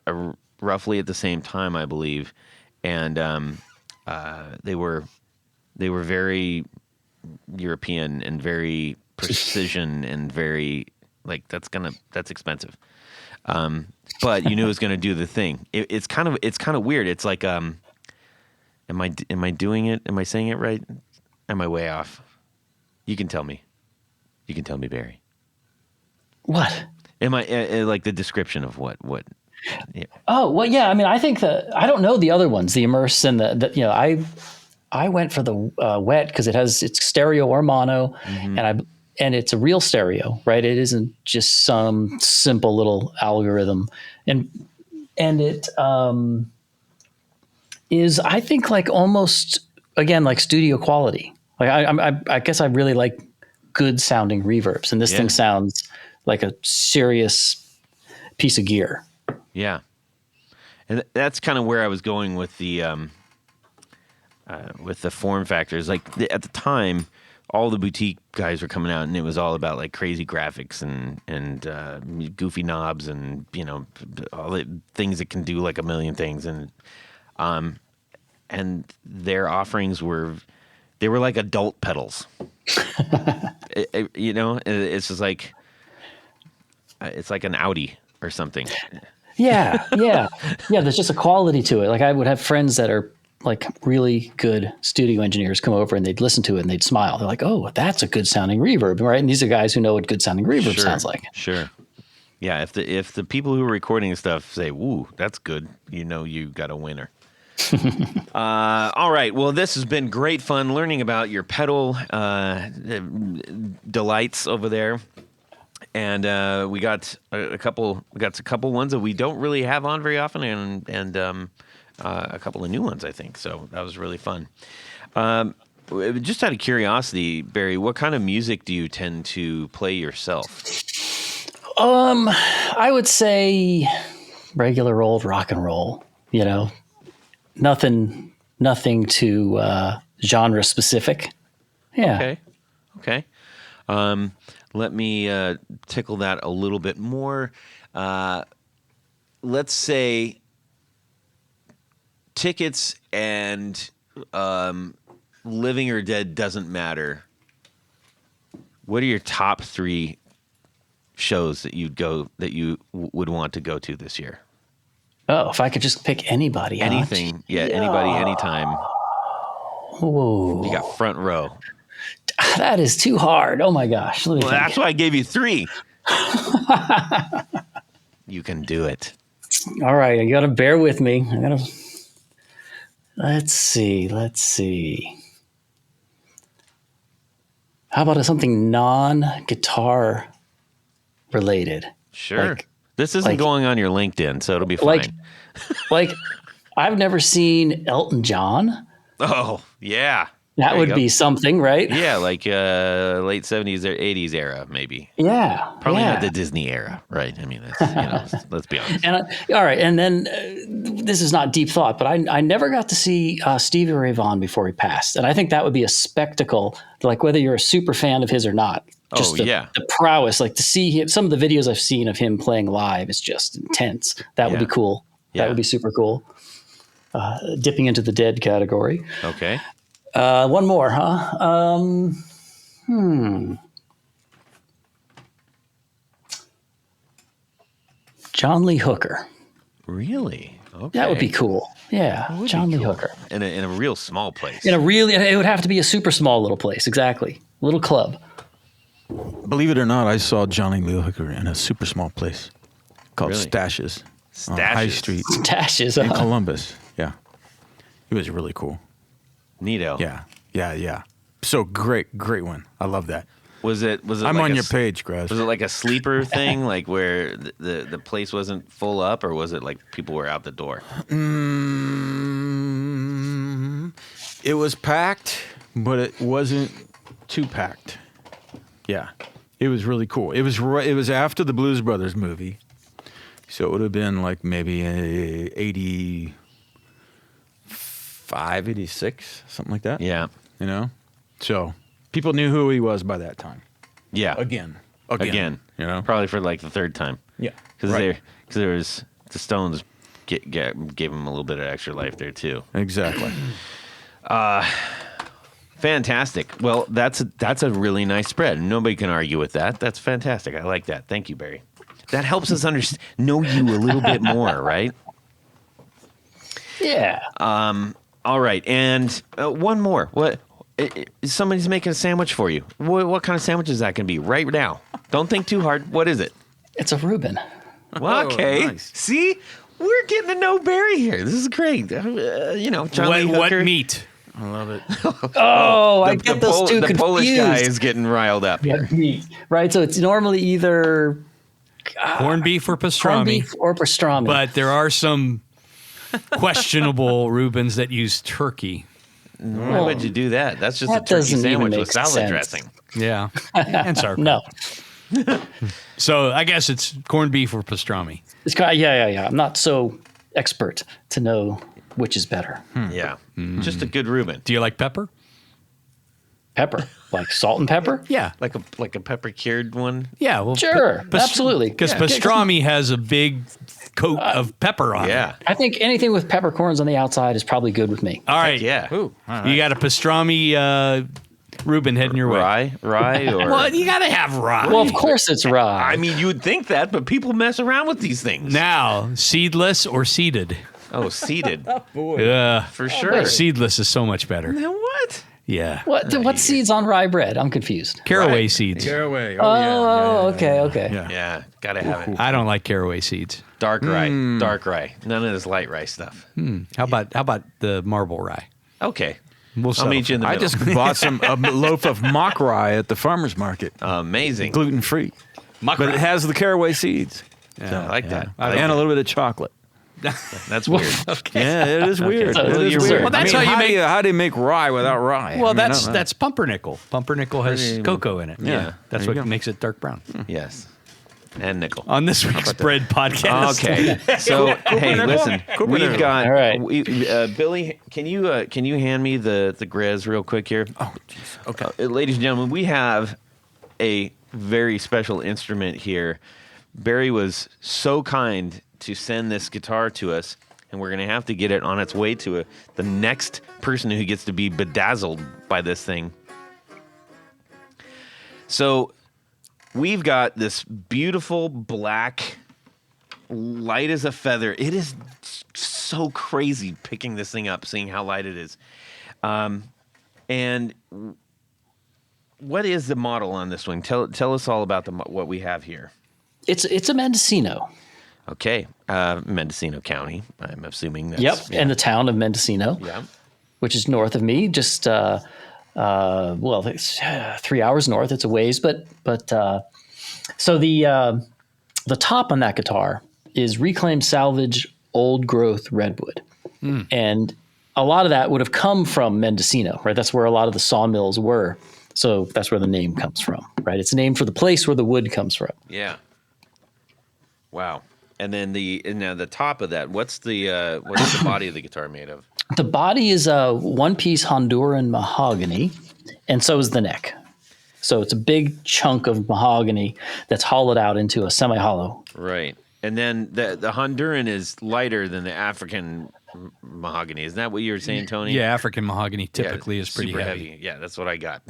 roughly at the same time, I believe, and they were very European and very precision and very like that's expensive. But you knew it was going to do the thing. It's kind of weird. It's like, am I doing it? Am I saying it right? Am I way off? You can tell me. You can tell me, Barry. What? Am I like the description of what? Yeah. Oh, well, yeah. I mean, I think I don't know the other ones, the Immerse and the I went for the wet because it's stereo or mono, and it's a real stereo, right? It isn't just some simple little algorithm, and it is, I think, like almost again like studio quality. Like I guess I really like good sounding reverbs, and this thing sounds like a serious piece of gear. Yeah, and that's kind of where I was going with the form factors. Like at the time, all the boutique guys were coming out, and it was all about like crazy graphics and goofy knobs and all the things that can do like a million things, and their offerings were like adult pedals. It's just like it's like an Audi or something. Yeah. There's just a quality to it. Like I would have friends that are like really good studio engineers come over and they'd listen to it and they'd smile. They're like, "Oh, that's a good sounding reverb," right? And these are guys who know what good sounding reverb sounds like. Sure. Yeah. If the people who are recording stuff say, "Woo, that's good," you got a winner. All right. Well, this has been great fun learning about your pedal delights over there. And we got a couple ones that we don't really have on very often, and a couple of new ones, I think. So that was really fun. Just out of curiosity, Barry, what kind of music do you tend to play yourself? I would say regular old rock and roll. Nothing too genre specific. Yeah. Okay. Let me tickle that a little bit more. Let's say tickets and living or dead doesn't matter. What are your top 3 shows that you would want to go to this year? Oh, if I could just pick anybody. Anything. Yeah, anybody, anytime. Whoa. You got front row. That is too hard. Oh my gosh. Well, that's why I gave you 3. You can do it. All right. You got to bear with me. Let's see. How about something non-guitar related? Sure. This isn't going on your LinkedIn, so it'll be fine. Like I've never seen Elton John. Oh, yeah. That would be something, right? Yeah, like late 70s or 80s era, maybe. Yeah. Probably not the Disney era, right? I mean, that's, let's be honest. And all right, and then this is not deep thought, but I never got to see Stevie Ray Vaughan before he passed. And I think that would be a spectacle, like whether you're a super fan of his or not. Just the prowess, like to see him. Some of the videos I've seen of him playing live is just intense. That would be cool. That would be super cool. Dipping into the dead category. Okay. One more, huh? John Lee Hooker. Really? Okay. That would be cool. Yeah, John Lee Hooker. In a real small place. It would have to be a super small little place. Exactly. Little club. Believe it or not, I saw Johnny Lee Hooker in a super small place called Really? Stashes on High Stashes. Street Tashes. in Columbus. Yeah. It was really cool. Neato. Yeah. So great one. I love that. Was it I'm like on a your page, Grez. Was it like a sleeper thing, like where the place wasn't full up, or was it like people were out the door? It was packed, but it wasn't too packed. Yeah. It was really cool. It was after the Blues Brothers movie. So it would have been like maybe 85, 86, something like that. Yeah. You know? So people knew who he was by that time. Yeah. Again. Again. You know? Probably for like the third time. Yeah. Because Right. there was the Stones gave him a little bit of extra life there too. Exactly. Fantastic. Well, that's a really nice spread. Nobody can argue with that. That's fantastic. I like that. Thank you, Barry. That helps us know you a little bit more, right? Yeah. All right, and one more. What? Somebody's making a sandwich for you. What kind of sandwich is that going to be right now? Don't think too hard. What is it? It's a Reuben. Well, okay. nice. See, we're getting to know Barry here. This is great. John Lee What Hooker. meat? I love it. Oh, I get those two the confused. Polish guy is getting riled up here. Meat. Right, so it's normally either Corned beef or corned pastrami. beef or pastrami. But there are some questionable Reubens that use turkey. Why would you do that? That's just That a turkey doesn't even sandwich make with salad sense. dressing. Yeah. And sauerkraut. No. So I guess it's corned beef or pastrami. It's kind of, yeah. I'm not so expert to know which is better. Yeah, just a good Reuben, Do you like pepper? Pepper, like salt and pepper. Yeah. like a pepper cured one. Yeah. Well, Sure, absolutely. Because Yeah. pastrami has a big coat of pepper on it. Yeah, I think anything with peppercorns on the outside is probably good with me. All right. yeah. Ooh, all right. You got a pastrami Reuben heading your way. Rye, or Well, you got to have rye. Well, of course it's rye. I mean, you would think that, but people mess around with these things. Now, seedless or seeded? Oh, seeded Yeah. for sure. Seedless is so much better. Now what? Yeah. What seeds on rye bread? I'm confused. Caraway Right. seeds. Caraway. Oh, okay. Yeah. Yeah, gotta have it. I don't like caraway seeds. Dark rye, dark rye. None of this light rye stuff. How about the marble rye? Okay, We'll I'll settle meet you in the I middle. just bought a loaf of mock rye at the farmer's market, Amazing. gluten free, but it has the caraway seeds. I like that. I like and that. a little bit of chocolate. That's weird. Yeah, it is weird. So It is you're weird. weird. Well, that's I mean, how you make- how do you make rye without rye? Well, I mean, I don't know. that's pumpernickel. Pumpernickel has cocoa in it. Yeah. That's There you what go. makes it dark brown. Yes, and nickel. On this week's bread podcast. Okay, so hey, listen, we've got. All right. Billy, can you hand me the Grez real quick here? Oh, jeez. Okay. Ladies and gentlemen, we have a very special instrument here. Barry was so kind to send this guitar to us, and we're going to have to get it on its way to the next person who gets to be bedazzled by this thing. So we've got this beautiful black, light as a feather. It is so crazy picking this thing up, seeing how light it is. And what is the model on this one? Tell us all about what we have here. It's a Mendocino. Okay, Mendocino County. I'm assuming that's Yep, and the town of Mendocino, yeah. which is north of me, just it's 3 hours north. It's a ways, but so the top on that guitar is reclaimed salvage old growth redwood, and a lot of that would have come from Mendocino, right? That's where a lot of the sawmills were. So that's where the name comes from, right? It's named for the place where the wood comes from. Yeah. Wow. And then the top of that, what's the body of the guitar made of? The body is a one-piece Honduran mahogany, and so is the neck. So it's a big chunk of mahogany that's hollowed out into a semi-hollow. Right. And then the Honduran is lighter than the African mahogany. Isn't that what you were saying, Tony? Yeah, African mahogany typically Yeah, is pretty super heavy. Yeah, that's what I got.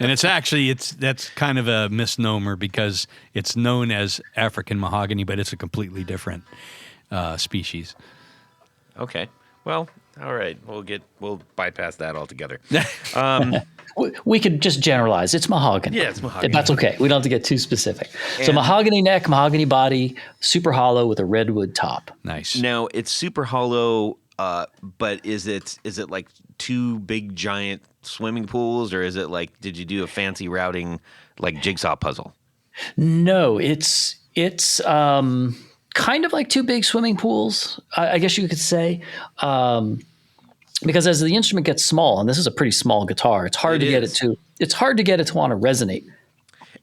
And that's kind of a misnomer because it's known as African mahogany, but it's a completely different species. Okay. Well, all right. We'll bypass that altogether. We could just generalize. It's mahogany. Yeah, it's mahogany. That's okay. We don't have to get too specific. So mahogany neck, mahogany body, super hollow with a redwood top. Nice. Now it's super hollow, but is it like two big giant swimming pools, or is it like, did you do a fancy routing like jigsaw puzzle? No, it's kind of like two big swimming pools, I guess you could say. Because as the instrument gets small, and this is a pretty small guitar, it's hard to get it to want to resonate.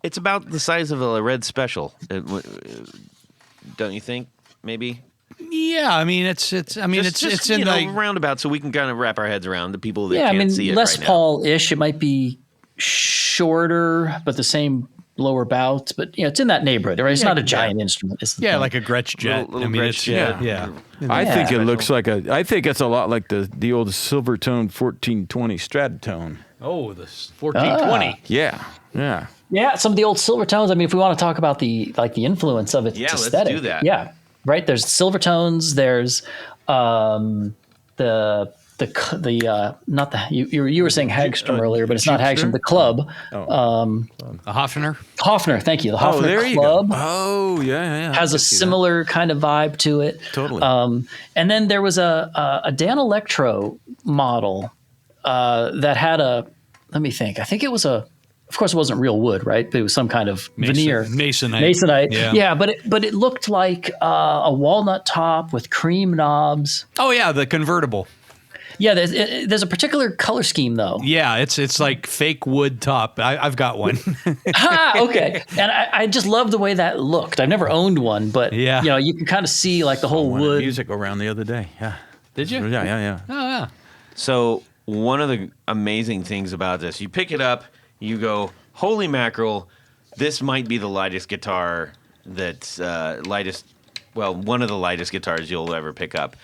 It's about the size of a Red Special, don't you think? Maybe. Yeah, I mean it's in the roundabout, so we can kind of wrap our heads around the people that Yeah, can't see it Les right now. Paul-ish. It might be shorter, but the same lower bouts. But it's in that neighborhood, right? It's not a giant instrument. It's the thing. like a Gretsch jet. Little Gretsch jet. Yeah. I think it Special. looks like I think it's a lot like the old Silvertone 1420 Stratotone. Oh, the 1420. Yeah. Yeah, some of the old Silvertones. I mean, if we want to talk about the influence of it, Yeah, it's let's aesthetic. do that. Yeah, right. There's Silvertones. There's you were saying Hagstrom earlier, but it's not Hagstrom. The club. A Hofner. Hofner, thank you. The Hofner there you Club go. Oh, yeah. has a similar kind of vibe to it. Totally. And then there was a Dan Electro model that had let me think. I think it was of course it wasn't real wood, right? But it was some kind of veneer. Masonite. Yeah, but it looked like a walnut top with cream knobs. Oh yeah, the convertible. Yeah, there's a particular color scheme though. Yeah, it's like fake wood top. I've got one. Okay. And I just love the way that looked. I've never owned one, but Yeah. you can kind of see like the whole Went to wood. music around the other day. Yeah. Did you? Yeah. Oh yeah. So one of the amazing things about this, you pick it up, you go, holy mackerel, this might be the lightest guitar that's one of the lightest guitars you'll ever pick up.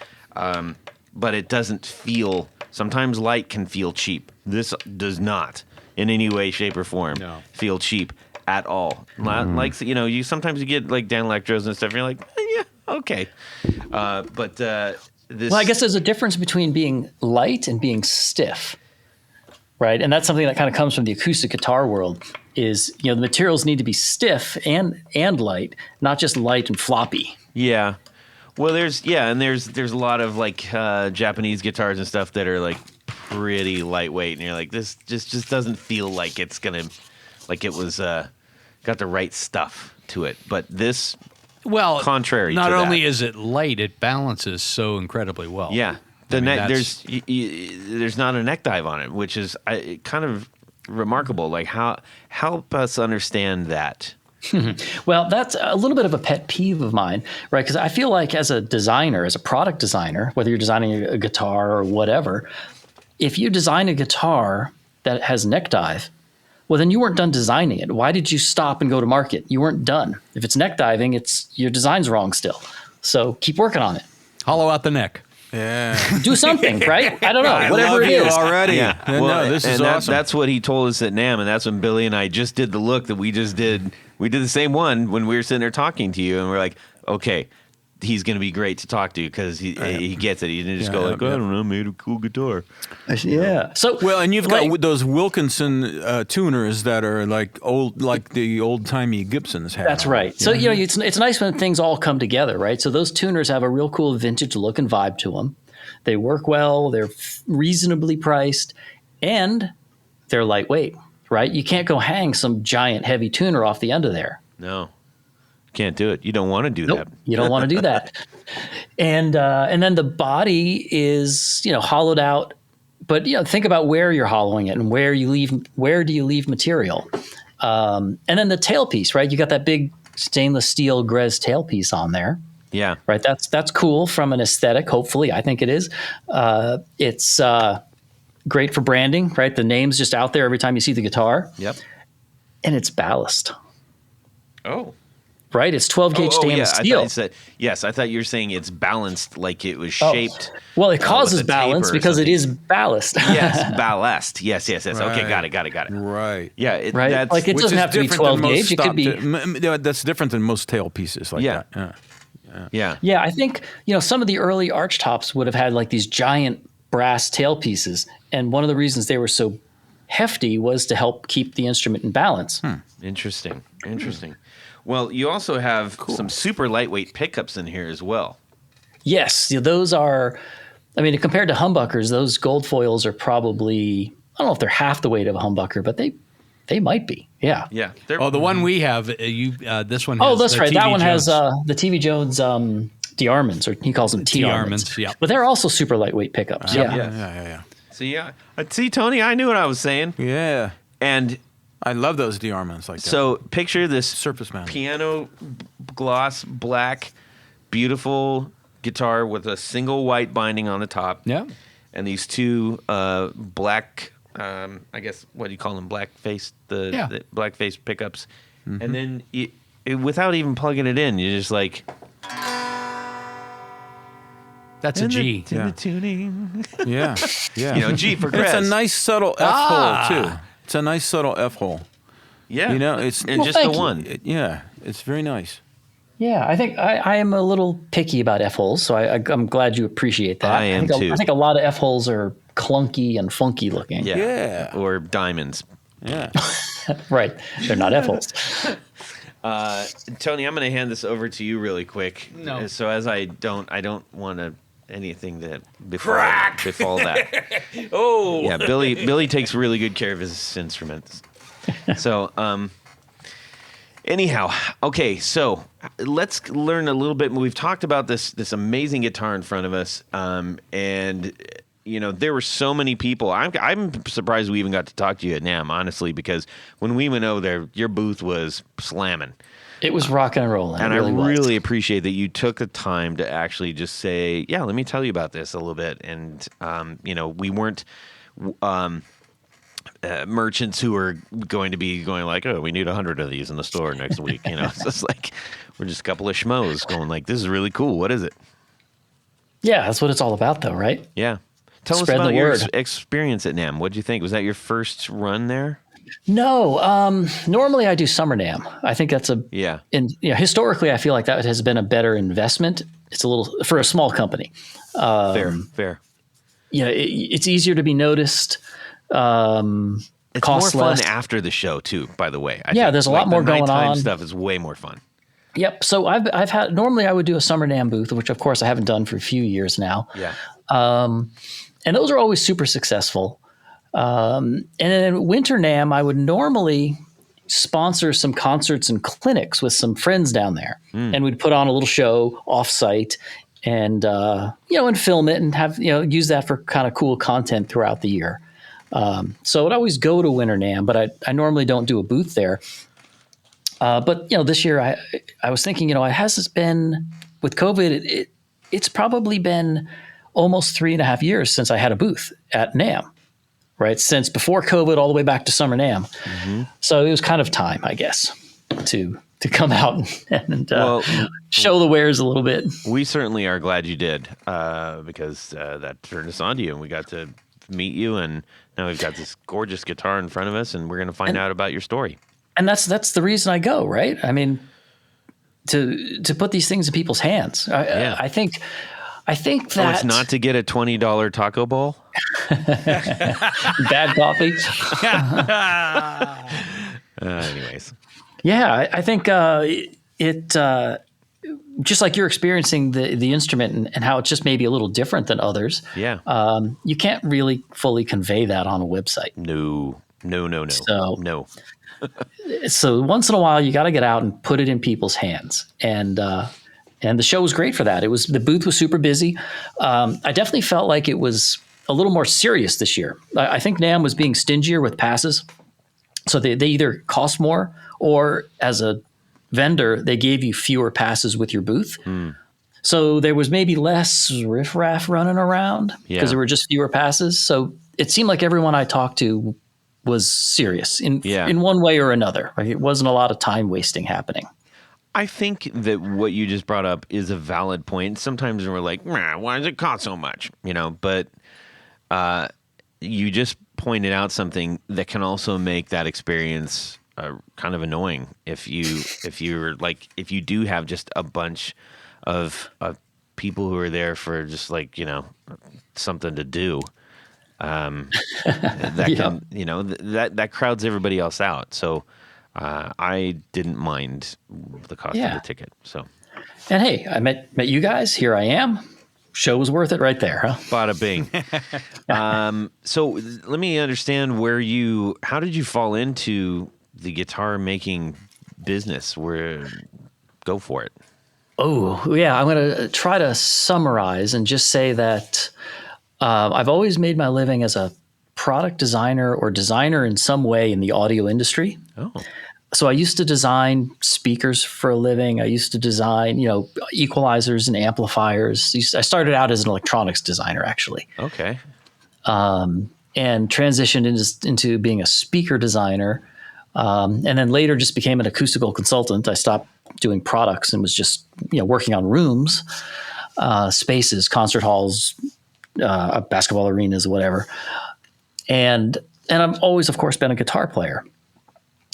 But it doesn't feel, sometimes light can feel cheap. This does not in any way, shape, or form feel cheap at all. Like, you sometimes you get like Dan Electros and stuff, and you're like, yeah, okay. But this... Well, I guess there's a difference between being light and being stiff, right? And that's something that kind of comes from the acoustic guitar world is, the materials need to be stiff and light, not just light and floppy. Yeah. Well, there's a lot of like Japanese guitars and stuff that are like pretty lightweight, and you're like, this just doesn't feel like it's gonna, like it was got the right stuff to it. But this, contrary not to only that, is it light, it balances so incredibly well. Yeah, there's not a neck dive on it, which is kind of remarkable. Like help us understand that. Well, that's a little bit of a pet peeve of mine, right? Because I feel like as a designer, as a product designer, whether you're designing a guitar or whatever, if you design a guitar that has neck dive, well, then you weren't done designing it. Why did you stop and go to market? You weren't done. If it's neck diving, your design's wrong still. So keep working on it. Hollow out the neck. Yeah. Do something, right? I don't know. I Whatever love it you is. already. Yeah. No, this is awesome. That's what he told us at NAMM, and that's when Billy and I just did the look that we just did. We did the same one when we were sitting there talking to you, and we're like, okay, he's going to be great to talk to because he gets it. He didn't just go like, I don't know, made a cool guitar. Yeah. So Well, and you've got those Wilkinson tuners that are like the old timey Gibsons have. that's right. So it's nice when things all come together, right? So those tuners have a real cool vintage look and vibe to them. They work well. They're reasonably priced, and they're lightweight, right? You can't go hang some giant heavy tuner off the end of there. No, can't do it. You don't want to do Nope, that. you don't want to do that. And then the body is hollowed out, but think about where you're hollowing it and where do you leave material, and then the tailpiece, right? You got that big stainless steel Grez tailpiece on there. Yeah. Right. That's cool from an aesthetic. Hopefully, I think it is. It's great for branding, right? The name's just out there every time you see the guitar. Yep. And it's ballast, Oh. right? It's 12 gauge stainless steel. I thought you were saying it's balanced like it was shaped. Well, it causes with a taper balance or because it something. is ballast. Yes, ballast. Yes. Okay, got it. Right. Yeah, Right? That's Like it Which doesn't is have to be different than 12 most gauge. It could be. that's different than most tail pieces like Yeah. that. Yeah. Yeah, I think, some of the early arch tops would have had like these giant brass tailpieces. And one of the reasons they were so hefty was to help keep the instrument in balance. Interesting. Well, you also have some super lightweight pickups in here as well. Yes, those are, compared to humbuckers, those gold foils are probably, I don't know if they're half the weight of a humbucker, but they might be. Yeah. Yeah. Oh, the one we have, this one has Oh, that's the right. TV That one Jones. has the TV Jones D-Armins, or he calls them T-Armins. T-Armins, yeah. But they're also super lightweight pickups. Yeah. Yeah. See, Tony, I knew what I was saying. Yeah. And I love those D-Armins like that. so picture this Surface mounted. piano gloss black, beautiful guitar with a single white binding on the top. Yeah. And these two black, I guess, what do you call them? Black face, the black face pickups. And then without even plugging it in, you're just like, That's a G. in the tuning. Yeah. G for Grez. It's a nice subtle F hole too. It's a nice subtle F hole. Yeah. It's and just the thank you. one. It's very nice. Yeah, I think I am a little picky about F-holes, so I'm glad you appreciate that. I am too. I think a lot of F-holes are clunky and funky looking. Yeah. Or diamonds. Yeah. Right. They're not F-holes. Tony, I'm going to hand this over to you really quick. No. So as I don't want anything that befall that. Oh. Yeah, Billy takes really good care of his instruments. So, anyhow, okay, so let's learn a little bit. We've talked about this amazing guitar in front of us, and there were so many people. I'm surprised we even got to talk to you at NAMM, honestly, because when we went over there, your booth was slamming. It was rocking and rolling. And it really I was. really appreciate that you took the time to actually just say, yeah, let me tell you about this a little bit. And, we weren't merchants who are going to be going like, oh, we need 100 of these in the store next week. It's just like, we're just a couple of schmoes going like, this is really cool. What is it? Yeah, that's what it's all about, though, right? Yeah. Tell Spread us about the your word. experience at NAMM. What did you think? Was that your first run there? No, normally I do Summer NAMM. I think that's historically I feel like that has been a better investment. It's a little for a small company. Fair. It's easier to be noticed. It's more Costs fun less. after the show too, by the way. I Yeah, think, there's a lot more the going nighttime on. Stuff is way more fun. Yep. So I've had normally I would do a Summer NAMM booth, which of course I haven't done for a few years now. Yeah. And those are always super successful. And then Winter NAMM, I would normally sponsor some concerts and clinics with some friends down there. And we'd put on a little show offsite and, and film it and have, use that for kind of cool content throughout the year. So I'd always go to Winter NAMM, but I normally don't do a booth there. But, this year I was thinking, it has been with COVID, it's probably been almost 3.5 years since I had a booth at NAMM. Right, since before COVID, all the way back to Summer NAMM. So it was kind of time, I guess, to come out and show the wares a little bit. We certainly are glad you did, because that turned us on to you, and we got to meet you, and now we've got this gorgeous guitar in front of us, and we're going to find out about your story. And that's the reason I go, right? I mean, to put these things in people's hands. I think that it's not to get a $20 taco bowl. bad coffee. Anyways, Yeah, I think it just like you're experiencing the instrument and how it's just maybe a little different than others. yeah, You can't really fully convey that on a website. no. So- No. So once in a while, you got to get out and put it in people's hands. And the show was great for that. The booth was super busy. I definitely felt like it was a little more serious this year. I think NAMM was being stingier with passes. So they either cost more, or as a vendor, they gave you fewer passes with your booth. So there was maybe less riffraff running around because there were just fewer passes. So it seemed like everyone I talked to was serious in one way or another. Like it wasn't a lot of time wasting happening. I think that what you just brought up is a valid point. Sometimes we're like, why does it cost so much? But you just pointed out something that can also make that experience kind of annoying if you do have just a bunch of people who are there for just like, something to do. That can, that crowds everybody else out. So I didn't mind the cost of the ticket. So, and hey, I met you guys. Here I am. Show was worth it right there, huh? Bada bing. So let me understand how did you fall into the guitar making business? Go for it. Oh, yeah. I'm going to try to summarize and just say that I've always made my living as a product designer or designer in some way in the audio industry. Oh. So I used to design speakers for a living. I used to design, equalizers and amplifiers. I started out as an electronics designer, actually. Okay. And transitioned into being a speaker designer. And then later just became an acoustical consultant. I stopped doing products and was just, working on rooms, spaces, concert halls, basketball arenas, whatever. And I've always, of course, been a guitar player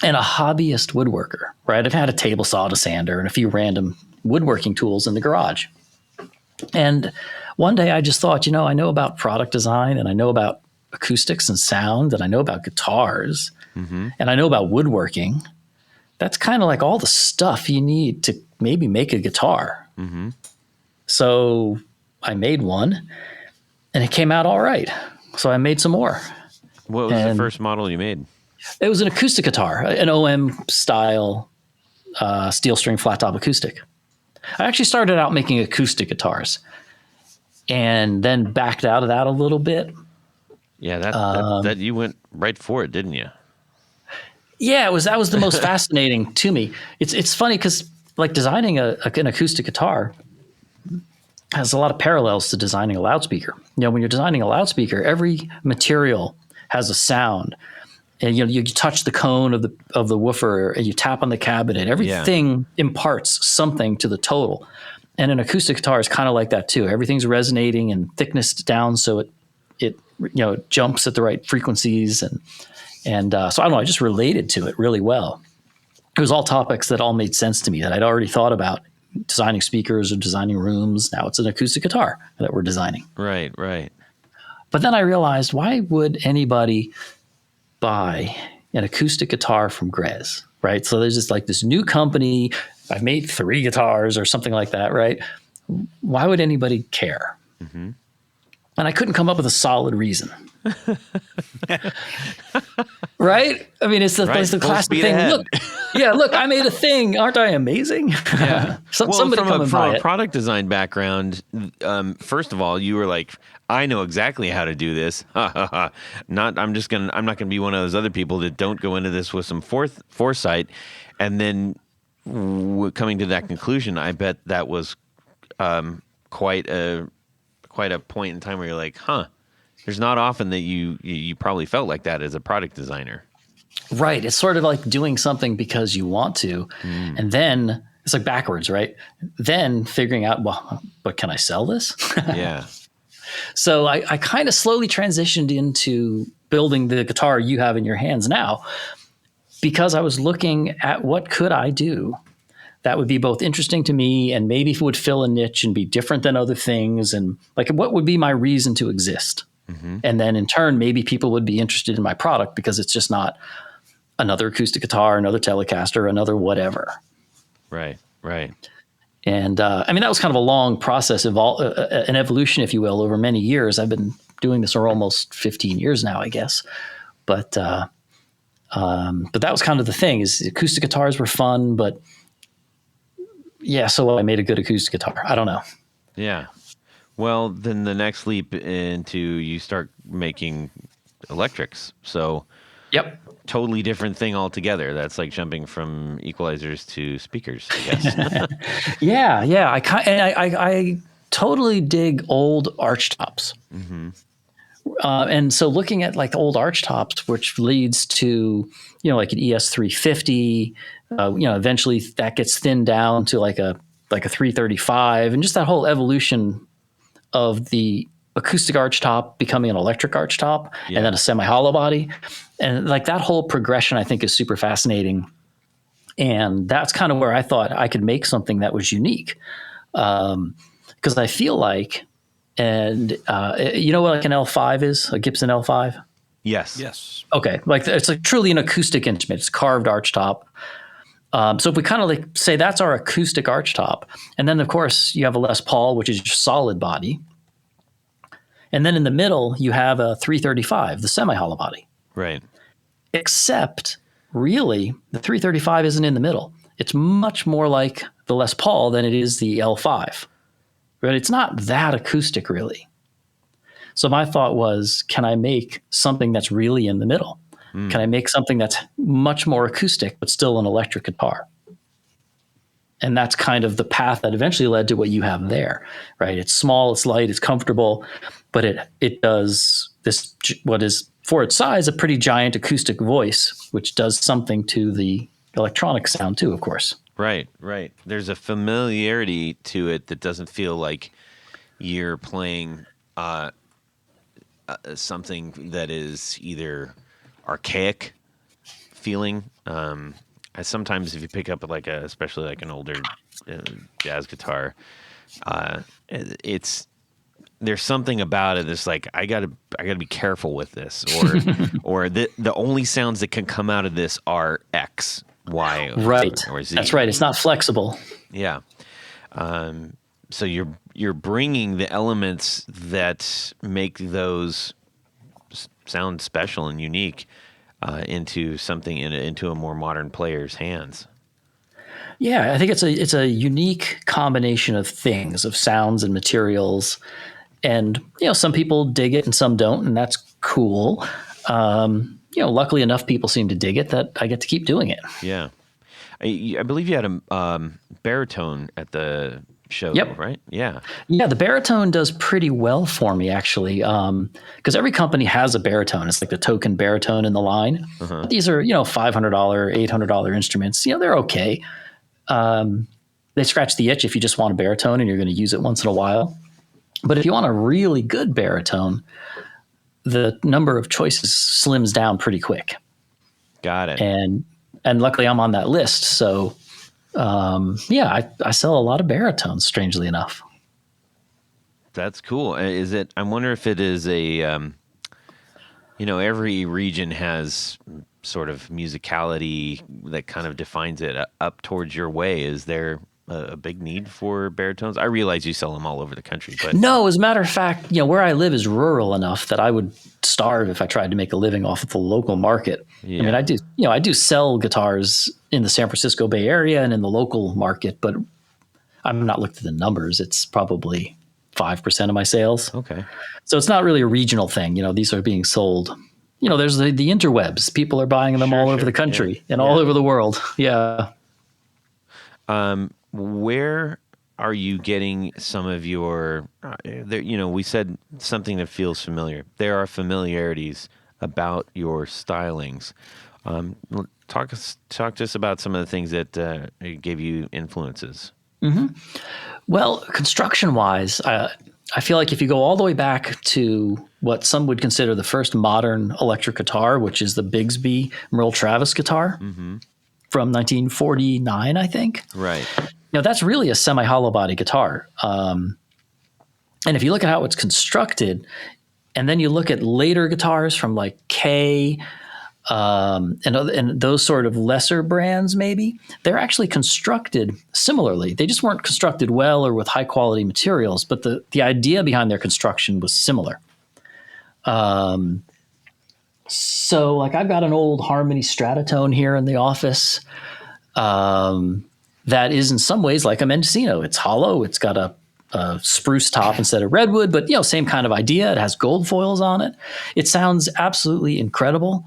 and a hobbyist woodworker, right? I've had a table saw, a sander, and a few random woodworking tools in the garage. And one day I just thought, I know about product design and I know about acoustics and sound and I know about guitars and I know about woodworking. That's kind of like all the stuff you need to maybe make a guitar. Mm-hmm. So I made one and it came out all right. So I made some more. What was the first model you made? It was an acoustic guitar, an OM style steel string flat top acoustic. I actually started out making acoustic guitars and then backed out of that a little bit. Yeah, that you went right for it, didn't you? Yeah, that was the most fascinating to me. It's funny because like designing an acoustic guitar has a lot of parallels to designing a loudspeaker. When you're designing a loudspeaker, every material has a sound. And you touch the cone of the woofer and you tap on the cabinet. Everything imparts something to the total. And an acoustic guitar is kind of like that too. Everything's resonating and thicknessed down so it jumps at the right frequencies and so I don't know, I just related to it really well. It was all topics that all made sense to me that I'd already thought about designing speakers or designing rooms. Now it's an acoustic guitar that we're designing. Right. But then I realized, why would anybody buy an acoustic guitar from Grez, right? So there's just like this new company. I've made 3 guitars or something like that, right? Why would anybody care? Mm-hmm. And I couldn't come up with a solid reason. Right? I mean, it's the classic thing. Ahead. Look, I made a thing. Aren't I amazing? Yeah. Somebody come and buy from it. a product design background, first of all, you were like, I know exactly how to do this. I'm not going to be one of those other people that don't go into this with some foresight. And then coming to that conclusion, I bet that was quite a point in time where you're like, there's not often that you probably felt like that as a product designer. Right. It's sort of like doing something because you want to. And then it's like backwards, right? Then figuring out, but can I sell this? Yeah. So I kind of slowly transitioned into building the guitar you have in your hands now, because I was looking at what could I do that would be both interesting to me and maybe would fill a niche and be different than other things. And like, what would be my reason to exist? Mm-hmm. And then in turn, maybe people would be interested in my product because it's just not another acoustic guitar, another Telecaster, another whatever. Right. And that was kind of a long process, an evolution, if you will, over many years. I've been doing this for almost 15 years now, I guess. But that was kind of the thing, is acoustic guitars were fun, but yeah, so I made a good acoustic guitar. I don't know. Yeah. Well, then the next leap into you start making electrics. So yep. Totally different thing altogether. That's like jumping from equalizers to speakers, I guess. Yeah. I totally dig old arch tops. Mm-hmm. And so looking at like old arch tops, which leads to, like an ES350, eventually that gets thinned down to like a 335, and just that whole evolution of the acoustic arch top becoming an electric arch top, and then a semi-hollow body. And like that whole progression, I think, is super fascinating. And that's kind of where I thought I could make something that was unique. Because I feel like, and you know what like an L5 is, a Gibson L5? Yes. Yes. Okay, like it's like truly an acoustic instrument. It's carved archtop. So if we kind of like say that's our acoustic archtop, and then of course you have a Les Paul, which is your solid body, and then in the middle you have a 335, the semi-hollow body. Right. Except, really, the 335 isn't in the middle. It's much more like the Les Paul than it is the L5. But it's not that acoustic, really. So my thought was, can I make something that's really in the middle? Can I make something that's much more acoustic, but still an electric guitar? And that's kind of the path that eventually led to what you have there, right? It's small, it's light, it's comfortable, but it does this, what is, for its size, a pretty giant acoustic voice, which does something to the electronic sound too, of course. Right. There's a familiarity to it that doesn't feel like you're playing something that is either archaic feeling. Sometimes if you pick up like especially like an older jazz guitar, there's something about it that's like I gotta be careful with this, or the only sounds that can come out of this are X, Y, or Z. That's right. It's not flexible. Yeah. So you're bringing the elements that make those sound special and unique into something into a more modern player's hands. Yeah, I think it's a unique combination of things, of sounds and materials, and some people dig it and some don't, and that's cool. Luckily enough, people seem to dig it that I get to keep doing it. Yeah, I believe you had a baritone at the show, yep. Right? Yeah. Yeah, the baritone does pretty well for me, actually, because every company has a baritone. It's like the token baritone in the line. Uh-huh. These are, $500, $800 instruments. They're okay. They scratch the itch if you just want a baritone and you're going to use it once in a while. But if you want a really good baritone, the number of choices slims down pretty quick. Got it. And luckily I'm on that list, so... I sell a lot of baritones, strangely enough. That's cool. I wonder if it is every region has sort of musicality that kind of defines it up towards your way. Is there a big need for baritones? I realize you sell them all over the country, but no, as a matter of fact, where I live is rural enough that I would starve if I tried to make a living off of the local market. Yeah. I mean, I do sell guitars in the San Francisco Bay Area and in the local market, but I'm not looked at the numbers. It's probably 5% of my sales. Okay. So it's not really a regional thing. These are being sold. There's the interwebs. People are buying them all over the country and all over the world. Yeah. Where are you getting some of your, we said something that feels familiar. There are familiarities about your stylings. Talk to us about some of the things that gave you influences. Mm-hmm. Well, construction-wise, I feel like if you go all the way back to what some would consider the first modern electric guitar, which is the Bigsby Merle Travis guitar from 1949, I think. Right. That's really a semi-hollow body guitar. And if you look at how it's constructed, and then you look at later guitars from like Kay and those sort of lesser brands, maybe, they're actually constructed similarly. They just weren't constructed well or with high quality materials, but the idea behind their construction was similar. So like I've got an old Harmony Stratotone here in the office. That is in some ways like a Mendocino. It's hollow. It's got a spruce top instead of redwood, but same kind of idea. It has gold foils on it. It sounds absolutely incredible,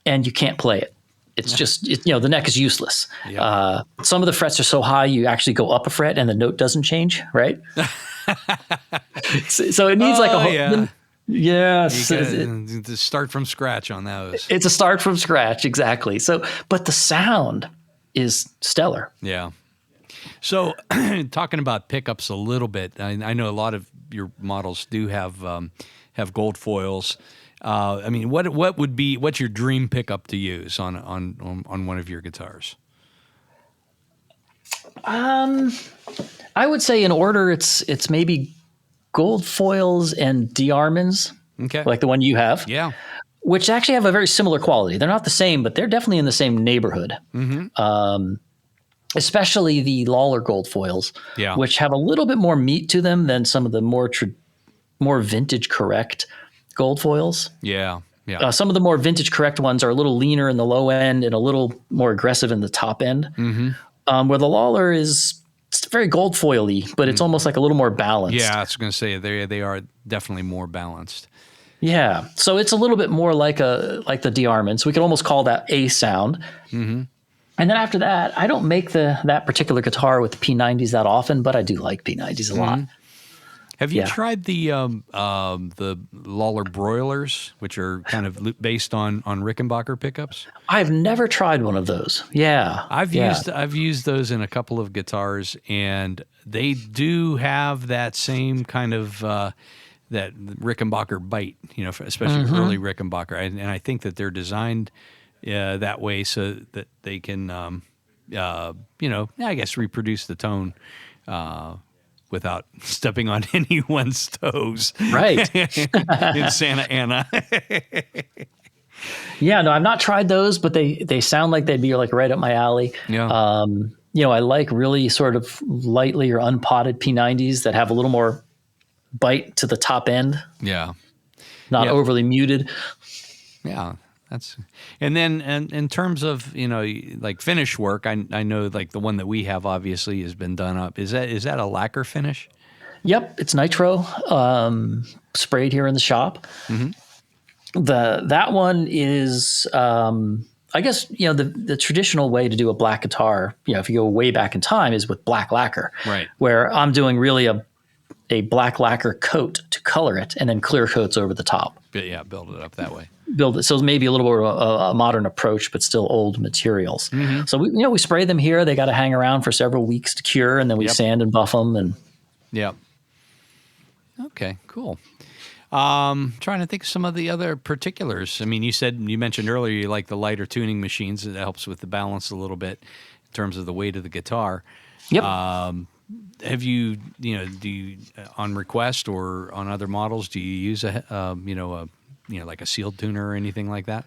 and you can't play it. It's just the neck is useless. Yeah. Some of the frets are so high you actually go up a fret and the note doesn't change, right? so it needs like a whole. Yeah. Yes. To start from scratch on those. It's a start from scratch, exactly. So, but the sound is stellar. Yeah. So, talking about pickups a little bit, I know a lot of your models do have gold foils. I mean, what's your dream pickup to use on one of your guitars? I would say in order, it's maybe gold foils and diamonds, Okay. like the one you have. Yeah. Which actually have a very similar quality. They're not the same, but they're definitely in the same neighborhood. Especially the Lawler gold foils, Yeah. which have a little bit more meat to them than some of the more vintage correct gold foils. Yeah. Yeah. Some of the more vintage correct ones are a little leaner in the low end and a little more aggressive in the top end. Where the Lawler it's very gold foily, but it's almost like a little more balanced. Yeah, I was going to say they are definitely more balanced. Yeah, so it's a little bit more like the de-armament. So we could almost call that a sound. And then after that, I don't make that particular guitar with the P90s that often, but I do like P90s a lot. Have you tried the Lawler broilers, which are kind of based on Rickenbacker pickups? I've never tried one of those. Yeah, I've used those in a couple of guitars, and they do have that same kind of that Rickenbacker bite, especially early Rickenbacker, and I think that they're designed that way so that they can, I guess reproduce the tone without stepping on anyone's toes. Right. In Santa Ana. Yeah, no, I've not tried those, but they sound like they'd be like right up my alley. Yeah. I like really sort of lightly or unpotted P90s that have a little more bite to the top end. Yeah. Not overly muted. Yeah. And then in terms of, like finish work, I know like the one that we have obviously has been done up. Is that a lacquer finish? Yep, it's nitro, sprayed here in the shop. That one is, I guess, the traditional way to do a black guitar, if you go way back in time, is with black lacquer. Right. Where I'm doing really a black lacquer coat to color it and then clear coats over the top. Yeah, build it up that way. Build it. So it's maybe a little more a modern approach, but still old materials. So we spray them here. They got to hang around for several weeks to cure, and then we sand and buff them. And yep. Okay, cool. Trying to think of some of the other particulars. I mean, you mentioned earlier you like the lighter tuning machines. It helps with the balance a little bit in terms of the weight of the guitar. Yep. Have you, do you, on request or on other models, do you use like a sealed tuner or anything like that?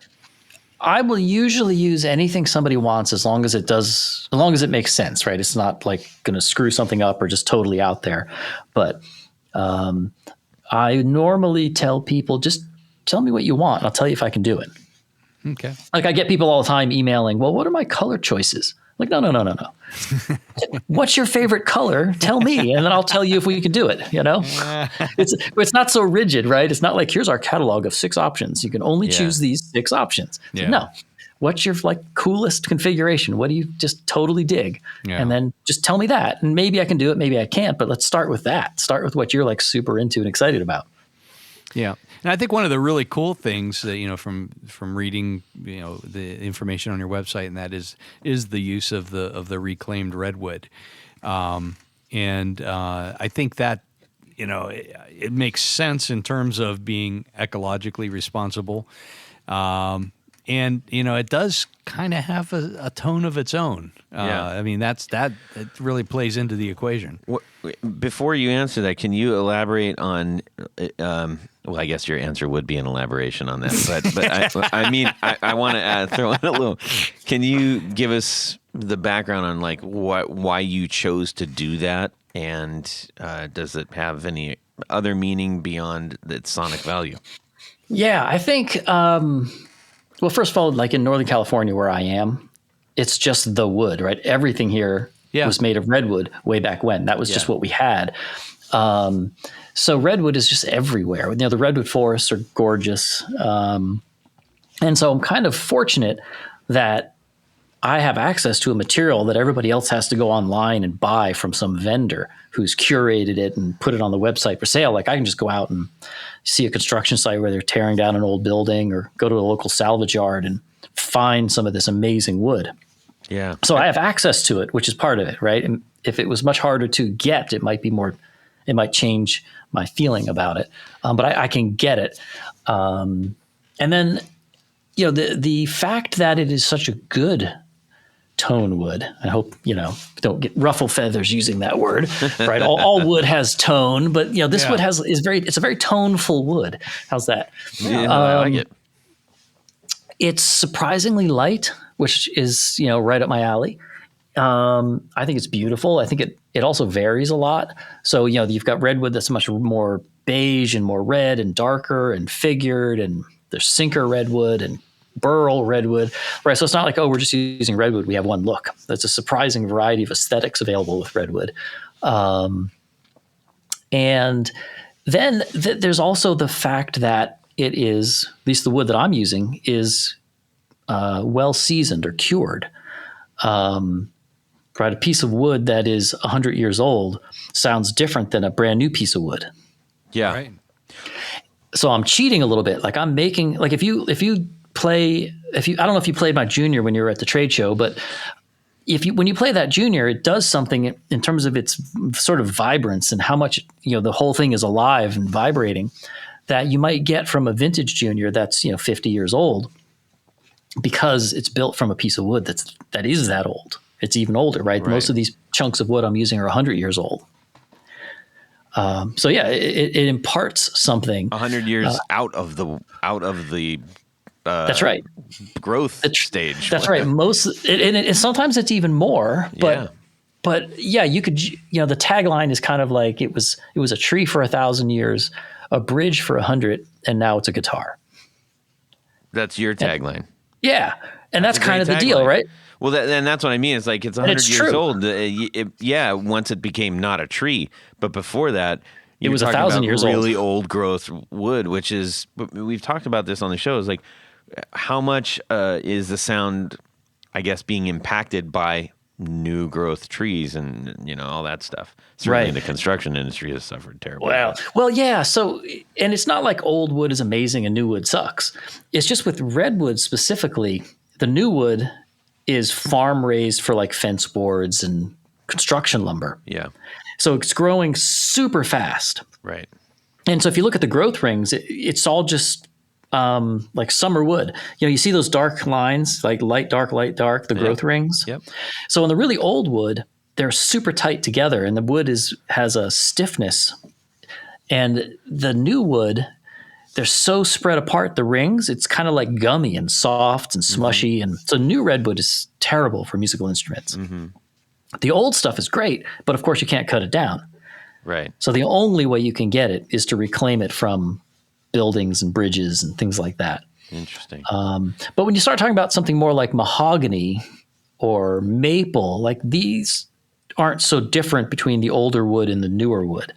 I will usually use anything somebody wants as long as it makes sense, right? It's not like going to screw something up or just totally out there. But I normally tell people, just tell me what you want. I'll tell you if I can do it. Okay. Like I get people all the time emailing, well, what are my color choices? Like, no. What's your favorite color? Tell me, and then I'll tell you if we can do it. It's not so rigid, right? It's not like here's our catalog of 6 options. You can only choose these 6 options. Yeah. No. What's your coolest configuration? What do you just totally dig? Yeah. And then just tell me that, and maybe I can do it, maybe I can't. But let's start with that. Start with what you're super into and excited about. Yeah, and I think one of the really cool things that from reading the information on your website, and that is the use of the reclaimed redwood, and I think that it makes sense in terms of being ecologically responsible, and it does kind of have a tone of its own. I mean that it really plays into the equation. Before you answer that, can you elaborate on? Well, I guess your answer would be an elaboration on that, but I want to throw in a little. Can you give us the background on why you chose to do that, and does it have any other meaning beyond its sonic value? Yeah, I think. Well, first of all, like in Northern California where I am, it's just the wood, right? Everything here was made of redwood way back when. That was just what we had. So redwood is just everywhere. The redwood forests are gorgeous. And so I'm kind of fortunate that I have access to a material that everybody else has to go online and buy from some vendor who's curated it and put it on the website for sale. Like I can just go out and see a construction site where they're tearing down an old building or go to a local salvage yard and find some of this amazing wood. Yeah. So I have access to it, which is part of it, right? And if it was much harder to get, it might change my feeling about it. But I can get it. And then, the fact that it is such a good tone wood. I hope, don't get ruffle feathers using that word, right? All wood has tone, but this wood it's a very toneful wood. How's that? Yeah, I like it. It's surprisingly light, which is, right up my alley. I think it's beautiful. I think it also varies a lot. So, you've got redwood that's much more beige and more red and darker and figured, and there's sinker redwood and burl redwood, right? So it's not like, we're just using redwood. We have one look. There's a surprising variety of aesthetics available with redwood. And then there's also the fact that it is, at least the wood that I'm using, is well seasoned or cured. Right, a piece of wood that is 100 years old sounds different than a brand new piece of wood. Yeah. Right. So I'm cheating a little bit. Like I'm making, like if you play, I don't know if you played my Junior when you were at the trade show, but when you play that Junior, it does something in terms of its sort of vibrance and how much, the whole thing is alive and vibrating, that you might get from a vintage Junior that's, 50 years old, because it's built from a piece of wood that is that old. It's even older, right? Most of these chunks of wood I'm using are 100 years old. So yeah, it imparts something. 100 years out of the that's right. growth stage. That's right. And sometimes it's even more, but yeah, you could, the tagline is kind of like it was a tree for 1,000 years, a bridge for 100, and now it's a guitar. That's your tagline. And that's kind of the deal, right? Well, and that's what I mean. It's like it's 100 years old. Once it became not a tree, but before that, it was 1,000 years old. Really old growth wood, which is, we've talked about this on the show. Is like how much is the sound, I guess, being impacted by new growth trees and all that stuff. Certainly, the construction industry has suffered terribly. Well, yeah. So, and it's not like old wood is amazing and new wood sucks. It's just with redwood specifically, the new wood is farm raised for like fence boards and construction lumber. Yeah. So it's growing super fast. Right. And so if you look at the growth rings, it's all just like summer wood. You see those dark lines, like light, dark, the growth rings. Yep. So in the really old wood, they're super tight together, and the wood has a stiffness. And the new wood, they're so spread apart, the rings, it's kind of like gummy and soft and smushy. And so new redwood is terrible for musical instruments. Mm-hmm. The old stuff is great, but of course you can't cut it down. Right. So the only way you can get it is to reclaim it from buildings and bridges and things like that. Interesting. But when you start talking about something more like mahogany or maple, like these aren't so different between the older wood and the newer wood.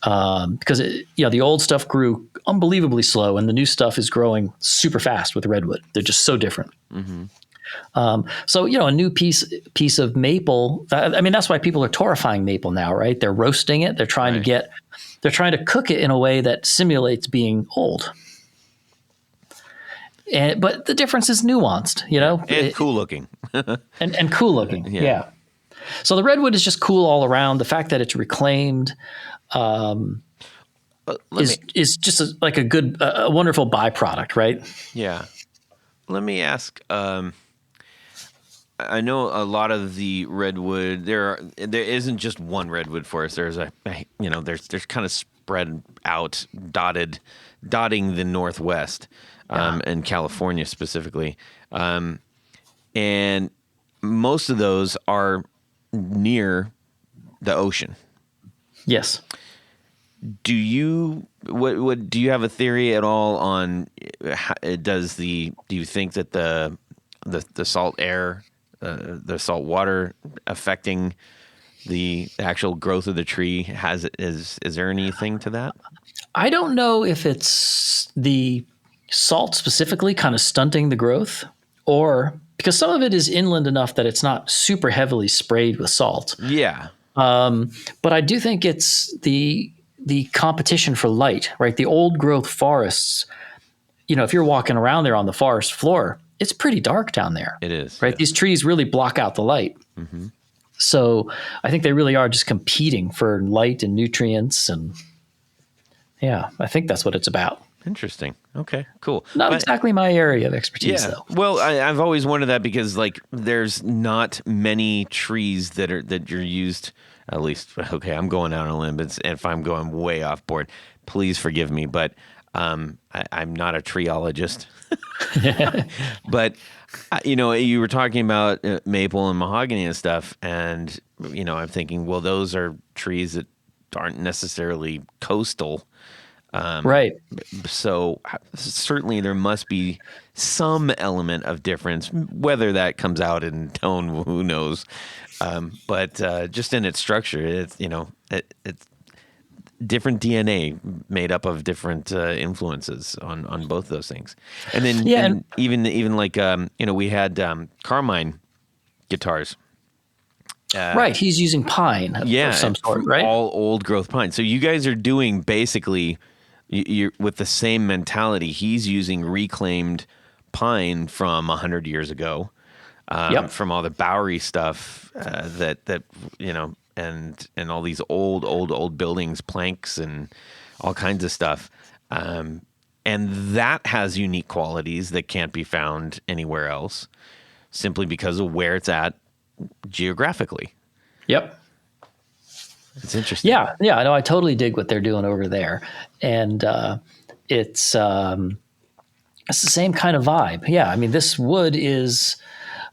Because the old stuff grew unbelievably slow, and the new stuff is growing super fast with redwood. They're just so different. Mm-hmm. So a new piece of maple. That's why people are torrefying maple now, right? They're roasting it. They're trying to cook it in a way that simulates being old. But the difference is nuanced, and cool looking, and cool looking. Yeah. So the redwood is just cool all around. The fact that it's reclaimed. Is just a wonderful byproduct, right? Yeah. Let me ask. I know a lot of the redwood. There isn't just one redwood forest. There's there's kind of spread out, dotting the Northwest, and California specifically, and most of those are near the ocean. Yes. Do you have a theory at all on do you think that the salt air, the salt water affecting the actual growth of the tree is there anything to that? I don't know if it's the salt specifically kind of stunting the growth, or because some of it is inland enough that it's not super heavily sprayed with salt. Yeah. But I do think it's the competition for light, right? The old growth forests, if you're walking around there on the forest floor, it's pretty dark down there. It is. Right? Yeah. These trees really block out the light. Mm-hmm. So I think they really are just competing for light and nutrients. And yeah, I think that's what it's about. Interesting. Okay, cool. Not But- exactly my area of expertise, Yeah. though. Well, I've always wondered that because like there's not many trees that you're used. At least, okay, I'm going out on a limb. If I'm going way off board, please forgive me. But I'm not a treeologist. But you were talking about maple and mahogany and stuff, and I'm thinking, well, those are trees that aren't necessarily coastal. Right. So certainly there must be some element of difference. Whether that comes out in tone, who knows? But just in its structure, it's it's different DNA made up of different influences on both those things. And then and even like we had Carmine guitars. Right. He's using pine of some sort, right? All old growth pine. So you guys are doing basically. You're with the same mentality. He's using reclaimed pine from 100 years ago, from all the Bowery stuff that and all these old buildings, planks, and all kinds of stuff, and that has unique qualities that can't be found anywhere else, simply because of where it's at geographically. Yep. It's interesting. Yeah, I know. I totally dig what they're doing over there, and it's the same kind of vibe. Yeah, I mean, this wood is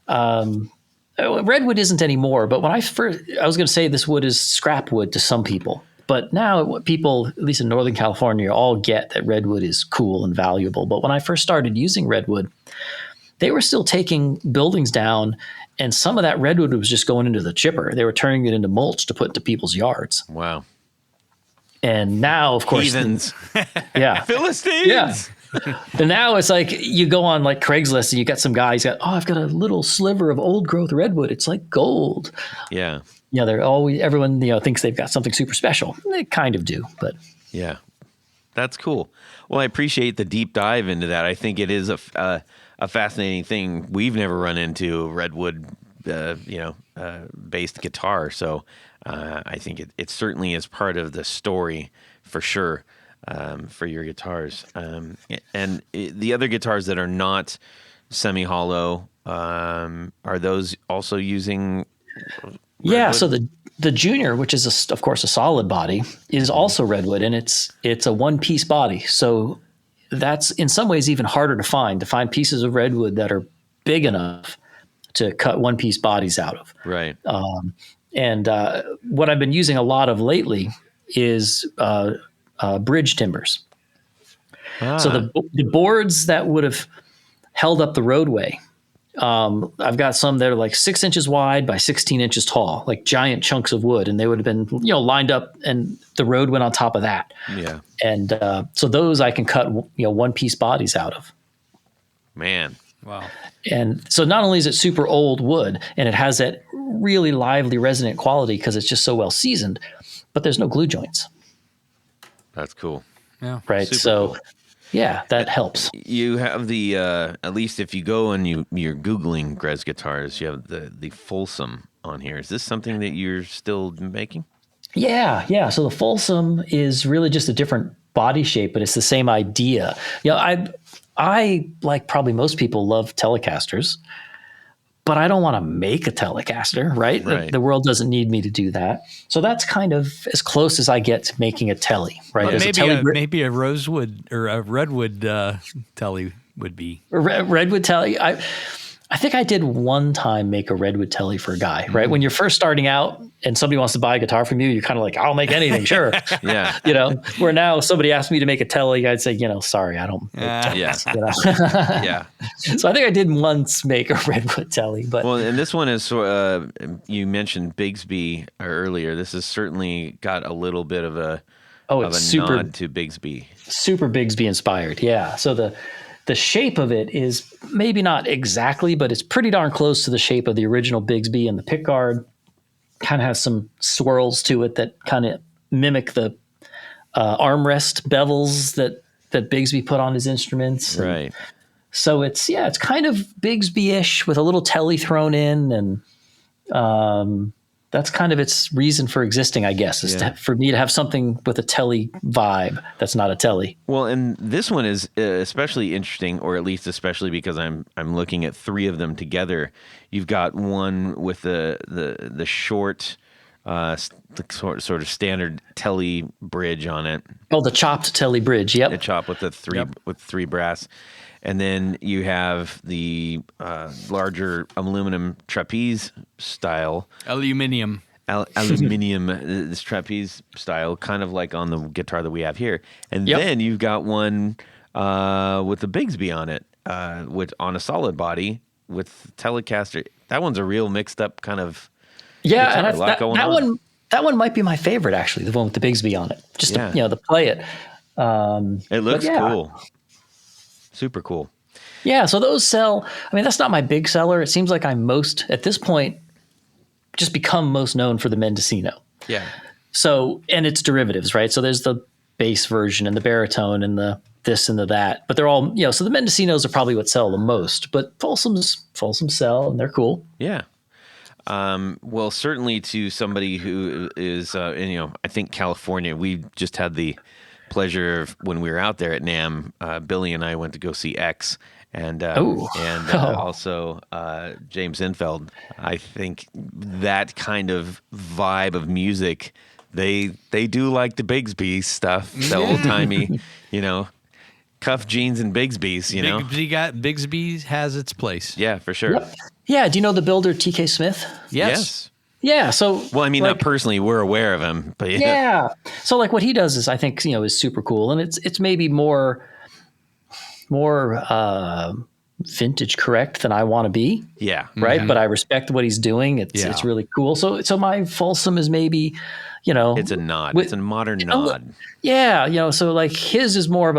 redwood isn't anymore. But when I was going to say this wood is scrap wood to some people, but now people, at least in Northern California, all get that redwood is cool and valuable. But when I first started using redwood, they were still taking buildings down. And some of that redwood was just going into the chipper. They were turning it into mulch to put into people's yards. Wow. And now, of course, heathens. Yeah. Philistines. Yeah. And now it's like you go on like Craigslist and you got some guy, he's got, I've got a little sliver of old growth redwood. It's like gold. Yeah. Yeah, everyone thinks they've got something super special. They kind of do, but yeah. That's cool. Well, I appreciate the deep dive into that. I think it is a fascinating thing. We've never run into redwood, based guitar. So I think it certainly is part of the story for sure for your guitars. And the other guitars that are not semi-hollow, are those also using redwood? Yeah, so the Junior, which is of course a solid body, is also redwood, and it's a one-piece body. So that's in some ways even harder to find pieces of redwood that are big enough to cut one-piece bodies out of. Right. And what I've been using a lot of lately is bridge timbers. So the boards that would have held up the roadway, I've got some that are like 6 inches wide by 16 inches tall, like giant chunks of wood, and they would have been lined up, and the road went on top of that. Yeah. And so those I can cut one-piece bodies out of. Man. Wow. And so not only is it super old wood, and it has that really lively resonant quality because it's just so well seasoned, but there's no glue joints. That's cool. Yeah. Right. Super So cool. yeah, that helps. You have the at least if you go and you're Googling Grez Guitars, you have the Folsom on here. Is this something that you're still making? Yeah. So the Folsom is really just a different body shape, but it's the same idea. I like probably most people love Telecasters, but I don't want to make a Telecaster, right? Right. The world doesn't need me to do that. So that's kind of as close as I get to making a Tele, right? Well, maybe a rosewood or a redwood Tele would be. Redwood Tele. I think I did one time make a redwood Tele for a guy, right? When you're first starting out and somebody wants to buy a guitar from you, you're kind of like, I'll make anything, sure. Yeah. Where now if somebody asked me to make a Tele, I'd say, sorry, I don't. Yeah. Yeah. So I think I did once make a redwood Tele, but Well, and this one is you mentioned Bigsby earlier. This has certainly got a little bit of a super nod to Bigsby. super Bigsby inspired. Yeah. So the shape of it is maybe not exactly, but it's pretty darn close to the shape of the original Bigsby, and the pickguard kind of has some swirls to it that kind of mimic the armrest bevels that Bigsby put on his instruments. Right. So it's kind of Bigsby-ish with a little Tele thrown in, and that's kind of its reason for existing, I guess, is for me to have something with a telly vibe that's not a telly. Well, and this one is especially interesting, or at least especially because I'm looking at 3 of them together. You've got one with the short, sort of standard telly bridge on it. Oh, the chopped telly bridge. Yep. The chop with the 3 brass. And then you have the larger aluminum trapeze style. Aluminium. Aluminium, this trapeze style, kind of like on the guitar that we have here. And then you've got one with the Bigsby on it, on a solid body with Telecaster. That one's a real mixed up kind of guitar. And that one might be my favorite, actually, the one with the Bigsby on it. Just to play it. It looks cool. Super cool. Yeah, so those sell. I mean, that's not my big seller. It seems like I'm at this point, just become most known for the Mendocino. Yeah. So, and its derivatives, right? So there's the bass version and the baritone and the this and the that. But they're all, so the Mendocinos are probably what sell the most. But Folsoms sell, and they're cool. Yeah. Well, certainly to somebody who is, I think California, we just had the pleasure of, when we were out there at NAMM, Billy and I went to go see X and also James Infeld. I think that kind of vibe of music, they do like the Bigsby stuff, the old timey, cuff jeans and Bigsby's, Bigsby has its place. Yeah, for sure. Yep. Yeah. Do you know the builder TK Smith? Yes. Yeah. So, well, I mean, not personally, we're aware of him, but yeah. So, like, what he does is, I think, is super cool, and it's maybe more vintage correct than I want to be. Yeah. Right. Mm-hmm. But I respect what he's doing. It's really cool. So my Folsom is maybe, it's a nod. It's a modern nod. Yeah. So like his is more of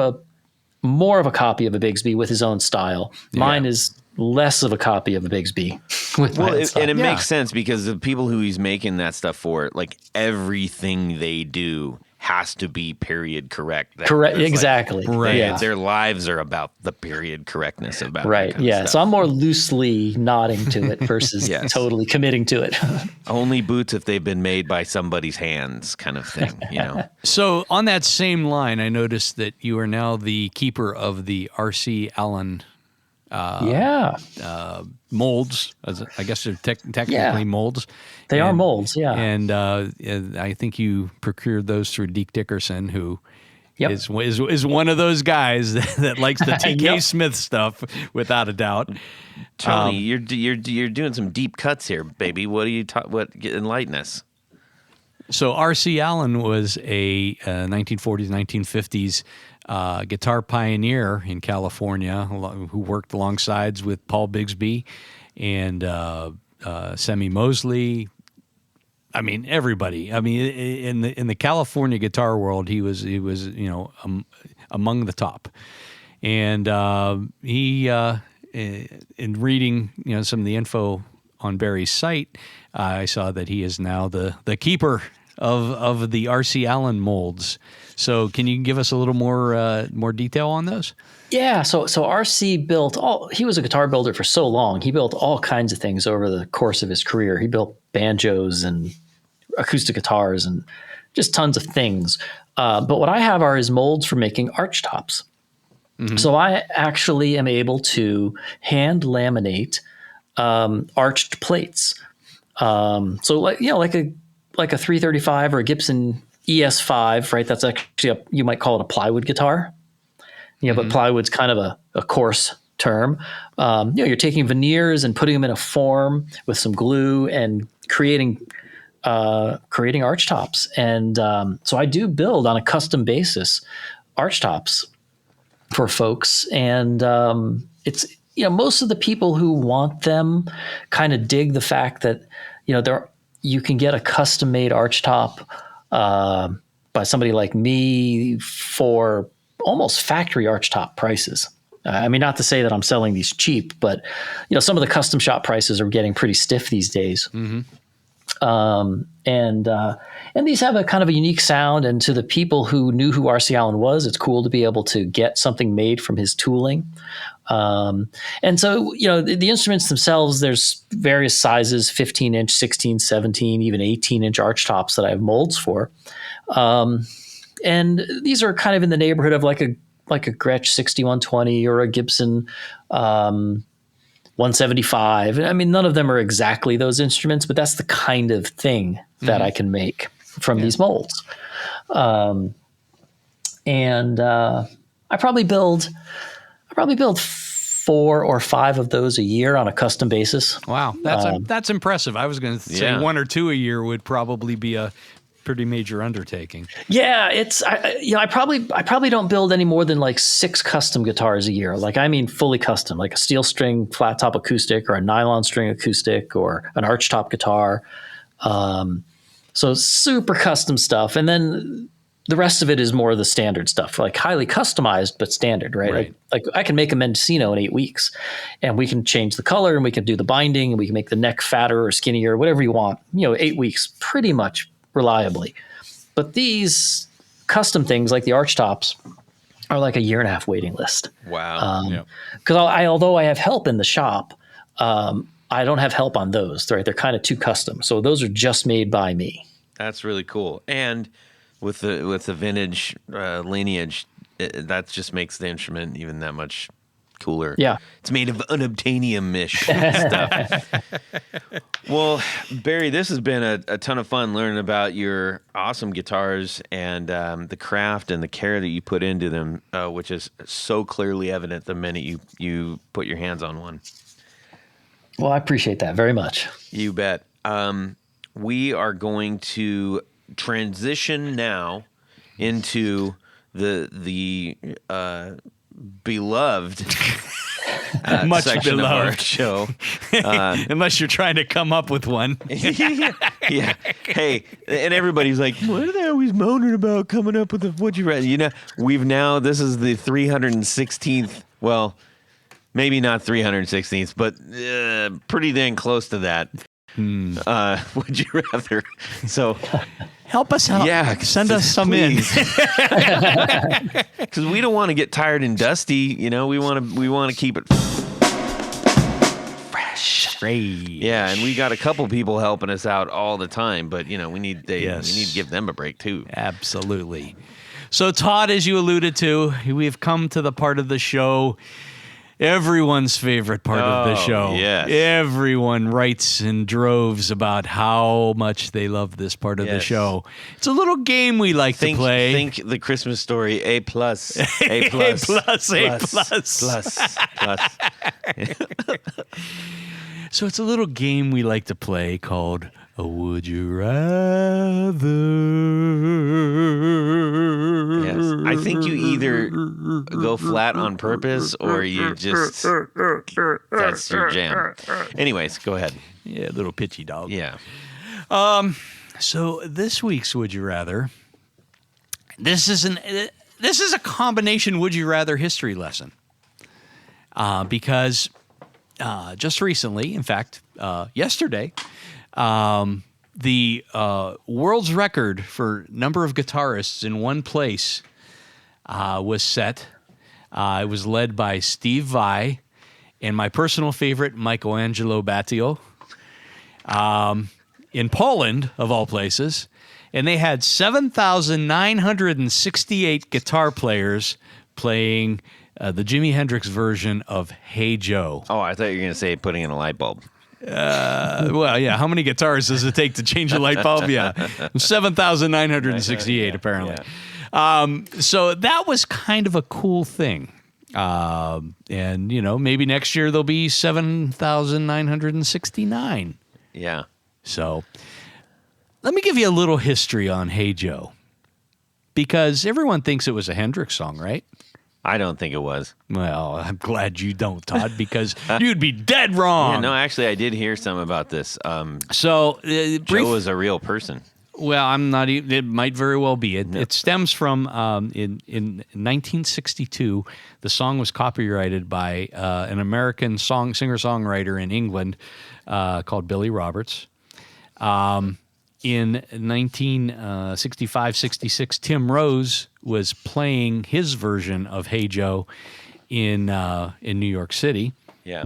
a copy of a Bigsby with his own style. Mine is less of a copy of a Bigsby with my own style. And it makes sense because the people who he's making that stuff for, like, everything they do has to be period correct. Correct. Exactly. Like, right. Their lives are about the period correctness about right. That kind yeah. of stuff. So I'm more loosely nodding to it versus totally committing to it. Only boots if they've been made by somebody's hands, kind of thing. So on that same line, I noticed that you are now the keeper of the R.C. Allen molds. I guess they're technically molds. They are molds, yeah. And I think you procured those through Deke Dickerson, who is one of those guys that likes the TK Smith stuff, without a doubt. Tony, you're doing some deep cuts here, baby. What are you enlighten us? So R.C. Allen was a 1940s, 1950s guitar pioneer in California who worked alongside with Paul Bigsby and Sammy Mosley. I mean, everybody. I mean, in the California guitar world, he was among the top. And he in reading some of the info on Barry's site, I saw that he is now the keeper of the R.C. Allen molds. So can you give us a little more detail on those? Yeah. So R.C. he was a guitar builder for so long. He built all kinds of things over the course of his career. He built banjos and acoustic guitars and just tons of things. But what I have are his molds for making arch tops. Mm-hmm. So I actually am able to hand laminate arched plates. So like a 335 or a Gibson ES5, right? That's actually you might call it a plywood guitar. But plywood's kind of a coarse term. You're taking veneers and putting them in a form with some glue and creating arch tops. And so I do build on a custom basis arch tops for folks. And it's most of the people who want them kind of dig the fact that you can get a custom made arch top by somebody like me for almost factory arch top prices. I mean, not to say that I'm selling these cheap, but some of the custom shop prices are getting pretty stiff these days. Mm-hmm. And these have a kind of a unique sound. And to the people who knew who R.C. Allen was, it's cool to be able to get something made from his tooling. And so, the instruments themselves, there's various sizes, 15-inch, 16, 17, even 18-inch arch tops that I have molds for. And these are kind of in the neighborhood of like a Gretsch 6120 or a Gibson 175. I mean, none of them are exactly those instruments, but that's the kind of thing that I can make from these molds. And I probably build 4 or 5 of those a year on a custom basis. Wow, that's impressive. I was going to say 1 or 2 a year would probably be a pretty major undertaking. Yeah, I probably don't build any more than like 6 custom guitars a year. Like, I mean, fully custom, like a steel string flat top acoustic or a nylon string acoustic or an arch top guitar. So super custom stuff. And then the rest of it is more of the standard stuff, like highly customized, but standard, right? Like I can make a Mendocino in 8 weeks, and we can change the color and we can do the binding and we can make the neck fatter or skinnier, whatever you want, 8 weeks, pretty much reliably. But these custom things like the arch tops are like a 1.5 year waiting list. Wow. Because although I have help in the shop, I don't have help on those, right? They're kind of too custom. So those are just made by me. That's really cool. And with the vintage lineage, that just makes the instrument even that much cooler. Yeah. It's made of unobtainium-ish stuff. Well, Barry, this has been a ton of fun learning about your awesome guitars and the craft and the care that you put into them, which is so clearly evident the minute you put your hands on one. Well, I appreciate that very much. You bet. We are going to transition now into the beloved much section beloved of our show. Unless you're trying to come up with one. Yeah. Hey, and everybody's like, what are they always moaning about coming up with a would you rather? This is the 316th, well, maybe not 316th, but pretty dang close to that. Would you rather? So help us out. Yeah, send us some in. Because we don't want to get tired and dusty. We want to keep it fresh. Yeah, and we got a couple people helping us out all the time, but we need to give them a break too. Absolutely. So Todd, as you alluded to, we've come to the part of the show. Everyone's favorite part of the show. Yes. Everyone writes in droves about how much they love this part of the show. It's a little game we like to play. Think the Christmas Story A+. A+. A+. So it's a little game we like to play called a Would You Rather. Yes. I think you either go flat on purpose or you just, that's your jam. Anyways, go ahead. Yeah, little pitchy dog. Yeah. So this week's Would You Rather, this is a combination Would You Rather history lesson. Because just recently, in fact, yesterday, the world's record for number of guitarists in one place was set. It was led by Steve Vai and my personal favorite, Michelangelo Battio, in Poland, of all places. And they had 7,968 guitar players playing the Jimi Hendrix version of Hey Joe. Oh, I thought you were going to say putting in a light bulb. Well, yeah. How many guitars does it take to change a light bulb? Yeah. 7,968, apparently. Yeah. So that was kind of a cool thing. And, maybe next year there'll be 7,969. Yeah. So let me give you a little history on Hey Joe. Because everyone thinks it was a Hendrix song, right? I don't think it was. Well, I'm glad you don't, Todd, because you'd be dead wrong. Yeah, no, actually, I did hear some about this. Joe was a real person. Well, I'm not even, it might very well be. It stems from, in 1962, the song was copyrighted by an American singer-songwriter in England called Billy Roberts. in 1965-66, Tim Rose was playing his version of Hey Joe in New York City. Yeah.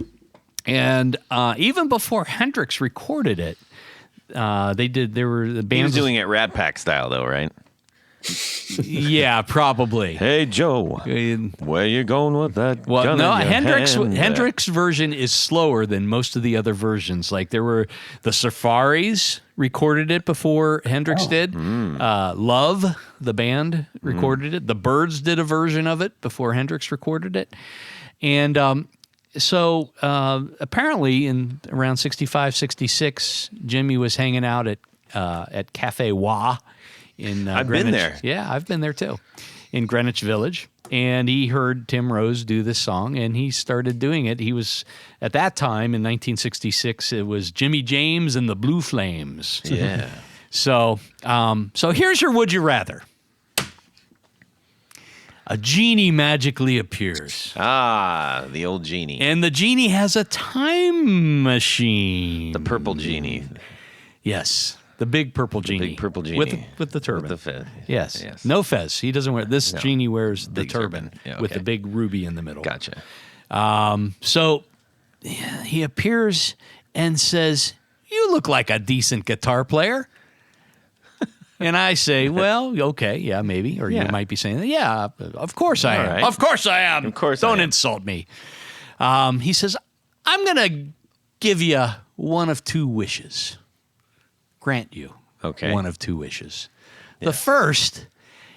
And even before Hendrix recorded it, the He band was doing it Rat Pack style, though, right? Yeah, probably. Hey, Joe, where you going with that? Well, gun no, in your hand? Hendrix version is slower than most of the other versions. Like there were the Safaris recorded it before Hendrix did. Love, the band, recorded it. The Byrds did a version of it before Hendrix recorded it. And so apparently in around 65, 66, Jimmy was hanging out at Cafe Wah in I've Greenwich. been there. Yeah, I've been there too, in Greenwich Village. And he heard Tim Rose do this song, and he started doing it. He was, at that time, in 1966, it was Jimmy James and the Blue Flames. Yeah. So here's your Would You Rather. A genie magically appears. Ah, the old genie. And the genie has a time machine. The purple genie. Yes. The big purple genie. Big purple genie. With the turban. With the fez. Yes. Yes. No fez. He doesn't wear this genie wears the Big turban turban. Yeah, with the okay. big ruby in the middle. Gotcha. So he appears and says, "You look like a decent guitar player." And I say, "Well, okay, yeah, maybe." Or you Yeah. might be saying, "Yeah, of course I am. right. Of course I am. Of course I Don't am." insult me." He says, "I'm going to give you one of two wishes. Grant you Okay. one of two wishes. The first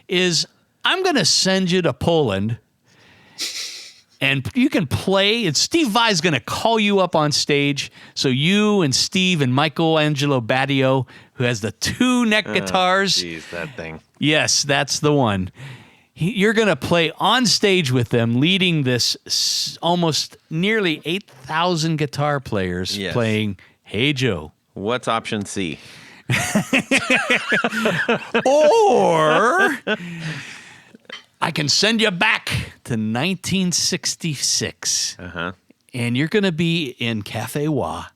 is I'm going to send you to Poland, and you can play. And Steve Vai's going to call you up on stage, so you and Steve and Michelangelo Badio, who has the two neck guitars. Jeez, that thing. Yes, that's the one. You're going to play on stage with them, leading this almost nearly 8,000 guitar players Yes. playing Hey Joe. What's option C? Or I can send you back to 1966. Uh-huh. And you're going to be in Cafe Wah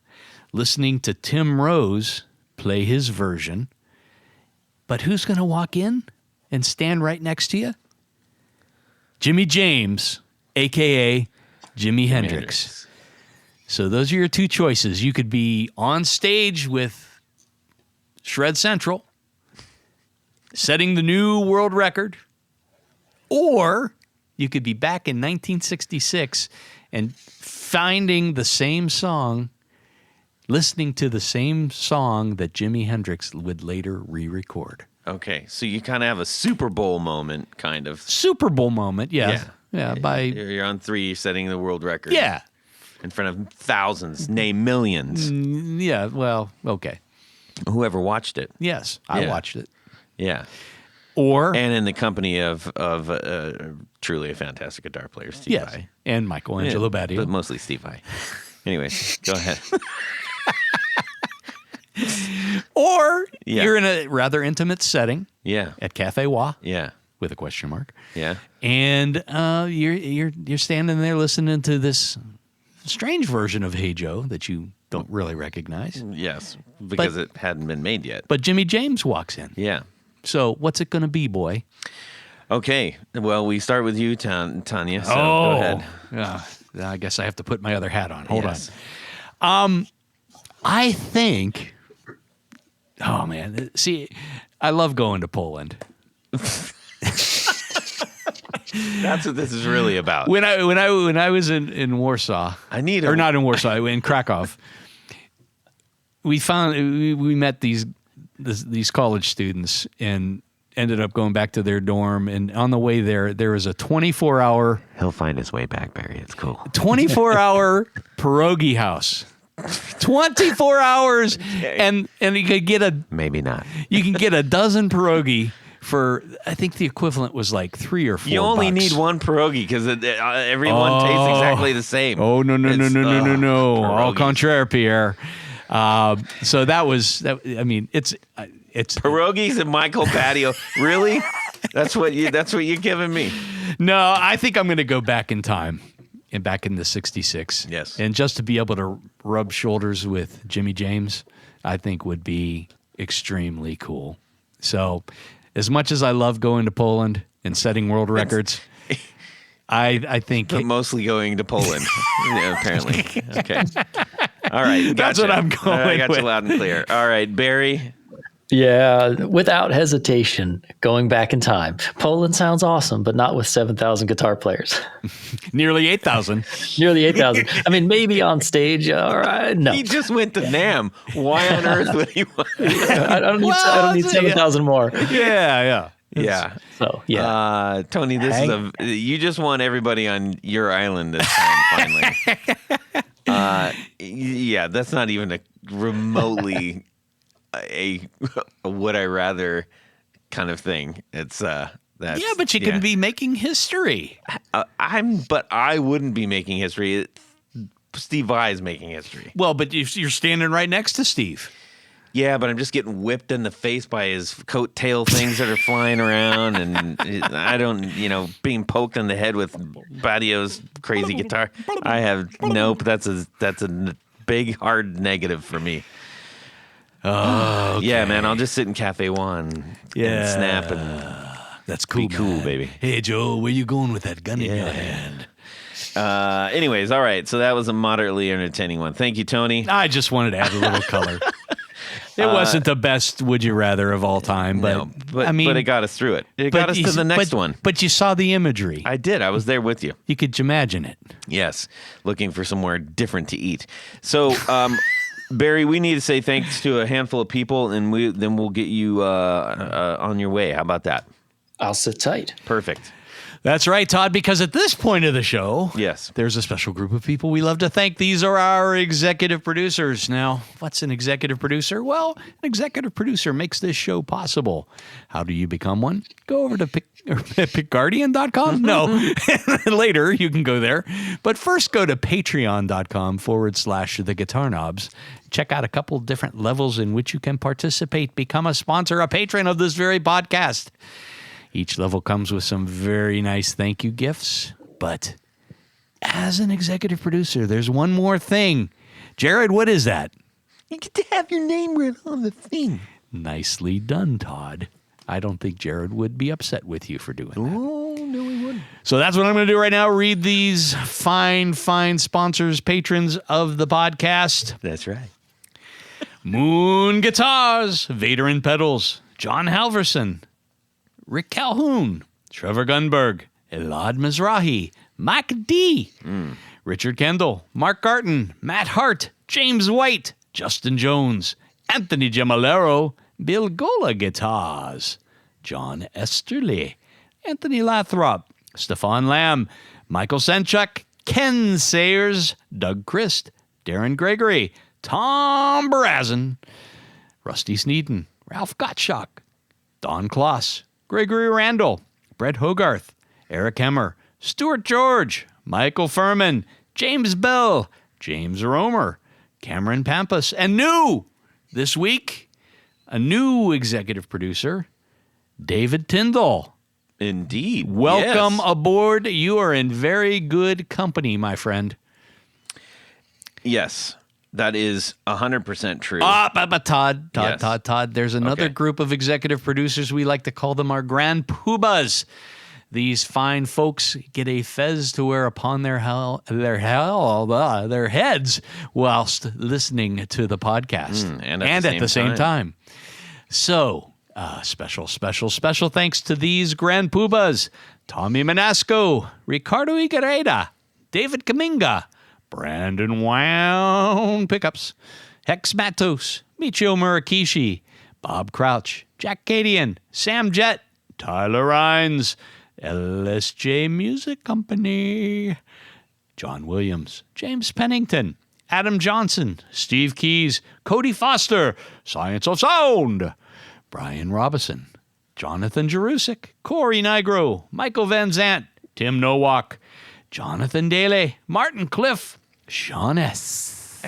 listening to Tim Rose play his version. But who's going to walk in and stand right next to you? Jimmy James, a.k.a. Jimi Hendrix. So those are your two choices. You could be on stage with Shred Central, setting the new world record, or you could be back in 1966 and finding the same song, listening to the same song that Jimi Hendrix would later re-record. Okay, so you kind of have a Super Bowl moment, kind of. Super Bowl moment, yeah. By You're on 3, you're setting the world record. yeah, In front of thousands, nay, millions. yeah. Well, okay, Whoever watched it. yes, I Yeah. watched it. Yeah. Or And in the company of truly a fantastic guitar player, Steve yes, Vai. and Michelangelo Yeah, Badio. but mostly Steve Vai. Anyways, go ahead. Or Yeah. you're in a rather intimate setting Yeah. at Cafe Wah Yeah. with a question mark, Yeah. and you're standing there listening to this strange version of Hey Joe that you don't really recognize. Yes. Because it hadn't been made yet. But Jimmy James walks in. Yeah. So what's it going to be, boy? Okay. Well, we start with you, Tanya. So go ahead. I guess I have to put my other hat on. Hold Yes. on. I think. Oh man, see, I love going to Poland. That's what this is really about. When I was in Warsaw, I need or a- not in Warsaw, in Krakow. We met these college students and ended up going back to their dorm. And on the way there was a 24-hour He'll find his way back, Barry. It's cool. 24-hour pierogi house. 24 hours, and you could get Maybe not. you can get a dozen pierogi for, I think the equivalent was like $3 or $4. You only need one pierogi because everyone tastes exactly the same. Oh no! All pierogies. contraire, Pierre. So that was that. I mean, it's Pierogies and Michael Patio. Really? That's what you're giving me. no. I think I'm going to go back in time. And back in the 66. Yes. And just to be able to rub shoulders with Jimmy James, I think would be extremely cool. So as much as I love going to Poland and setting world records, I think But mostly going to Poland, yeah, apparently. Okay. All right. That's what I'm going I got with. you loud and clear. All right, Barry. Yeah, without hesitation, going back in time. Poland sounds awesome, but not with 7,000 guitar players. nearly 8,000. Nearly 8,000. I mean, maybe on stage. All right, no. He just went to NAMM. Why on earth would he want I don't need 7,000 more. Yeah. Yeah. So, yeah. Tony, you just want everybody on your island this time, finally. Yeah, that's not even a remotely a would I rather kind of thing. It's that's Yeah, but you can be making history. But I wouldn't be making history. Steve Vai is making history. Well, but you're standing right next to Steve. Yeah, but I'm just getting whipped in the face by his coattail things that are flying around, and I don't, being poked in the head with Badio's crazy guitar. I have nope. That's a big hard negative for me. Oh, okay. Yeah, man. I'll just sit in Cafe One and snap and that's cool. be cool, man. baby. Hey, Joe, where you going with that gun in your hand? Anyways, all right. So that was a moderately entertaining one. Thank you, Tony. I just wanted to add a little color. It wasn't the best Would You Rather of all time, but but it got us through it. It got us to the next one. But you saw the imagery. I did. I was there with you. You could imagine it. Yes, looking for somewhere different to eat. So, Barry, we need to say thanks to a handful of people, and then we'll get you on your way. How about that? I'll sit tight. Perfect. That's right, Todd, because at this point of the show, Yes, there's a special group of people we love to thank. These are our executive producers. Now, what's an executive producer? Well, an executive producer makes this show possible. How do you become one? Go over to pickguardian.com. No, later you can go there. But first go to patreon.com/the Guitar Knobs. Check out a couple different levels in which you can participate. Become a sponsor, a patron of this very podcast. Each level comes with some very nice thank you gifts. But as an executive producer, there's one more thing. Jared, what is that? you get to have your name written on the thing. Nicely done, Todd. I don't think Jared would be upset with you for doing that. Oh, no, he wouldn't. So that's what I'm going to do right now. Read these fine sponsors, patrons of the podcast. That's right. Moon Guitars, Vader and Pedals, John Halverson, Rick Calhoun, Trevor Gunberg, Elad Mizrahi, Mac D, Richard Kendall, Mark Garton, Matt Hart, James White, Justin Jones, Anthony Gemalero, Bill Gola Guitars, John Esterly, Anthony Lathrop, Stefan Lamb, Michael Senchuk, Ken Sayers, Doug Christ, Darren Gregory, Tom Brazen, Rusty Sneeden, Ralph Gottschalk, Don Kloss, Gregory Randall, Brett Hogarth, Eric Hemmer, Stuart George, Michael Furman, James Bell, James Romer, Cameron Pampas, and this week, a new executive producer, David Tyndall. Indeed. Welcome Yes. aboard. You are in very good company, my friend. Yes, that is 100% true. Todd. Yes. Todd. There's another Okay. group of executive producers. We like to call them our grand poobahs. These fine folks get a fez to wear upon their heads whilst listening to the podcast, and at at the same time. So, special thanks to these grand poobahs: Tommy Manasco, Ricardo Iguereda, David Kaminga, Brandon Wound Pickups, Hex Matos, Michio Murakishi, Bob Crouch, Jack Cadian, Sam Jett, Tyler Rhines, LSJ Music Company, John Williams, James Pennington, Adam Johnson, Steve Keys, Cody Foster, Science of Sound, Brian Robison, Jonathan Jerusik, Corey Nigro, Michael Van Zant, Tim Nowak, Jonathan Daly, Martin Cliff, Sean S.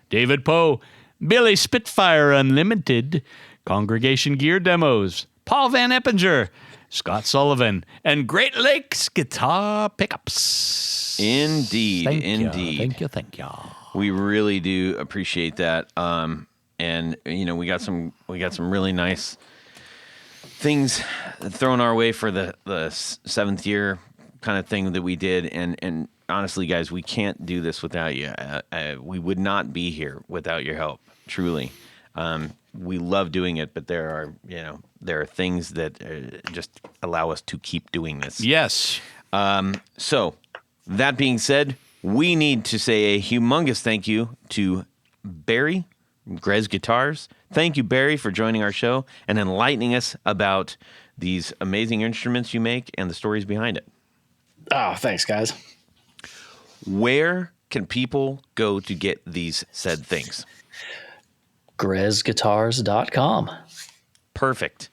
David Poe, Billy Spitfire Unlimited, Congregation Gear Demos, Paul Van Eppinger, Scott Sullivan, and Great Lakes Guitar Pickups. Indeed. Thank Indeed. you. Thank you. We really do appreciate that. and we got some really nice things thrown our way for the 7th year kind of thing that we did, and honestly, guys, we can't do this without you. We would not be here without your help. Truly, we love doing it, but there are things that just allow us to keep doing this. Yes. So, that being said, we need to say a humongous thank you to Barry, Grez Guitars. Thank you, Barry, for joining our show and enlightening us about these amazing instruments you make and the stories behind it. Oh, thanks, guys. Where can people go to get these said things? GrezGuitars.com. Perfect.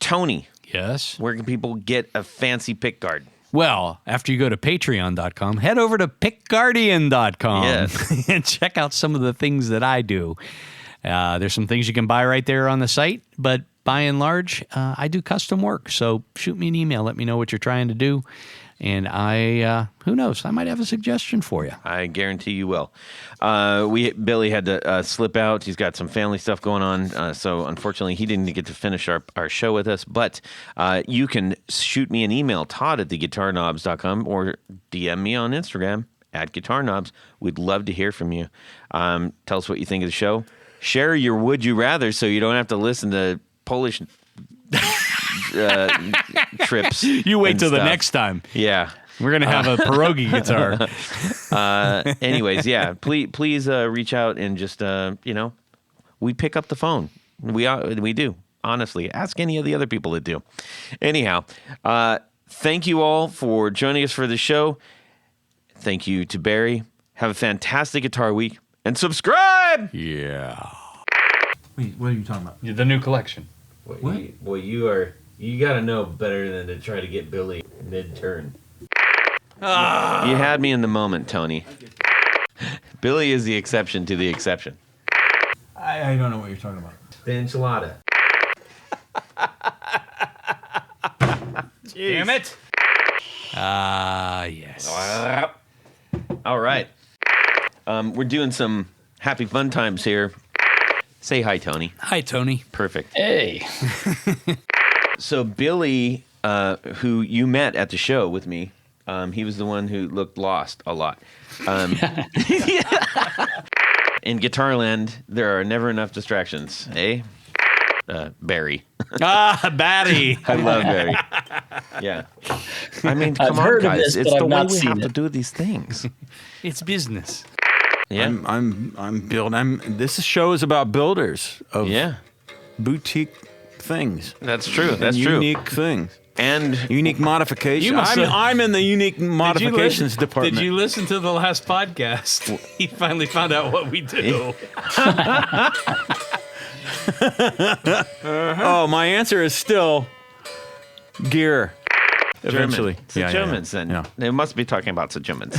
Tony, Yes. where can people get a fancy pickguard? Well, after you go to patreon.com, head over to pickguardian.com Yes. and check out some of the things that I do. There's some things you can buy right there on the site, but by and large, I do custom work. So shoot me an email. Let me know what you're trying to do. And who knows? I might have a suggestion for you. I guarantee you will. Billy had to slip out. He's got some family stuff going on. So unfortunately, he didn't get to finish our show with us. But you can shoot me an email, Todd at theguitarknobs.com, or DM me on Instagram at guitarknobs. We'd love to hear from you. Tell us what you think of the show. Share your would you rather so you don't have to listen to Polish trips. You wait and till the stuff. next time. Yeah. We're going to have a pierogi guitar. Anyways, yeah, please reach out and just, we pick up the phone. We do, honestly. Ask any of the other people that do. Anyhow, thank you all for joining us for the show. Thank you to Barry. Have a fantastic guitar week and subscribe. Yeah. Wait, what are you talking about? The new collection. Well, you got to know better than to try to get Billy mid-turn. You had me in the moment, Tony. Billy is the exception to the exception. I don't know what you're talking about. The enchilada. Damn it. Yes. All right. We're doing some happy fun times here. Say hi, Tony. Hi, Tony. Perfect. Hey. So Billy, who you met at the show with me, he was the one who looked lost a lot. In Guitarland, there are never enough distractions, eh? Barry. Batty. I love Barry. Yeah. I mean, come on, heard of guys. this, It's but the I've way not we seen have to it. do these things. It's business. Yeah. I'm building. This show is about builders of Yeah. boutique things. That's true. and That's true. unique things. And Unique modifications. You must have- I'm in the unique modifications department. Did you listen to the last podcast? He finally found out what we do. Oh, my answer is still gear. Eventually. German. It's Germans, then. Yeah. They must be talking about the Germans.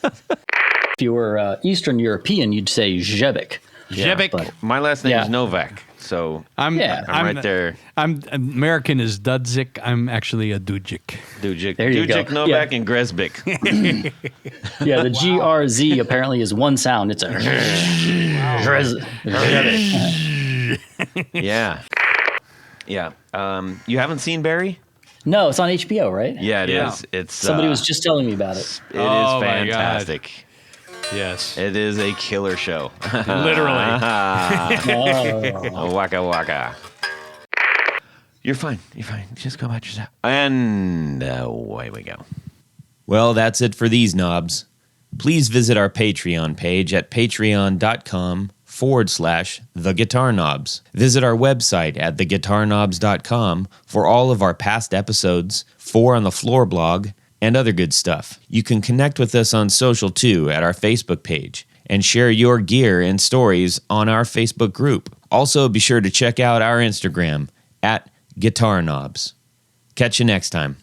If you were Eastern European, you'd say Grzebik. Grzebik. But My last name Yeah. is Novak, so I'm I'm right there. I'm American is Dudzik. I'm actually a Dudzik. Dudzik, There you Dudzik, go. Novak, Yeah. and Grezbik. yeah, the GRZ apparently is one sound. It's a Grzebik. Yeah. Yeah. You haven't seen Barry? No, it's on HBO, right? Yeah, it is. Yeah. It's Somebody was just telling me about it. It Oh, is my God. fantastic. Yes, It is a killer show. literally. Oh. Waka waka. You're fine. You're fine. Just go about yourself. And away we go. Well, that's it for these knobs. Please visit our Patreon page at patreon.com/theguitarknobs. Visit our website at theguitarknobs.com for all of our past episodes, 4 on the Floor blog, and other good stuff. You can connect with us on social too at our Facebook page and share your gear and stories on our Facebook group. Also, be sure to check out our Instagram at Guitar Knobs. Catch you next time.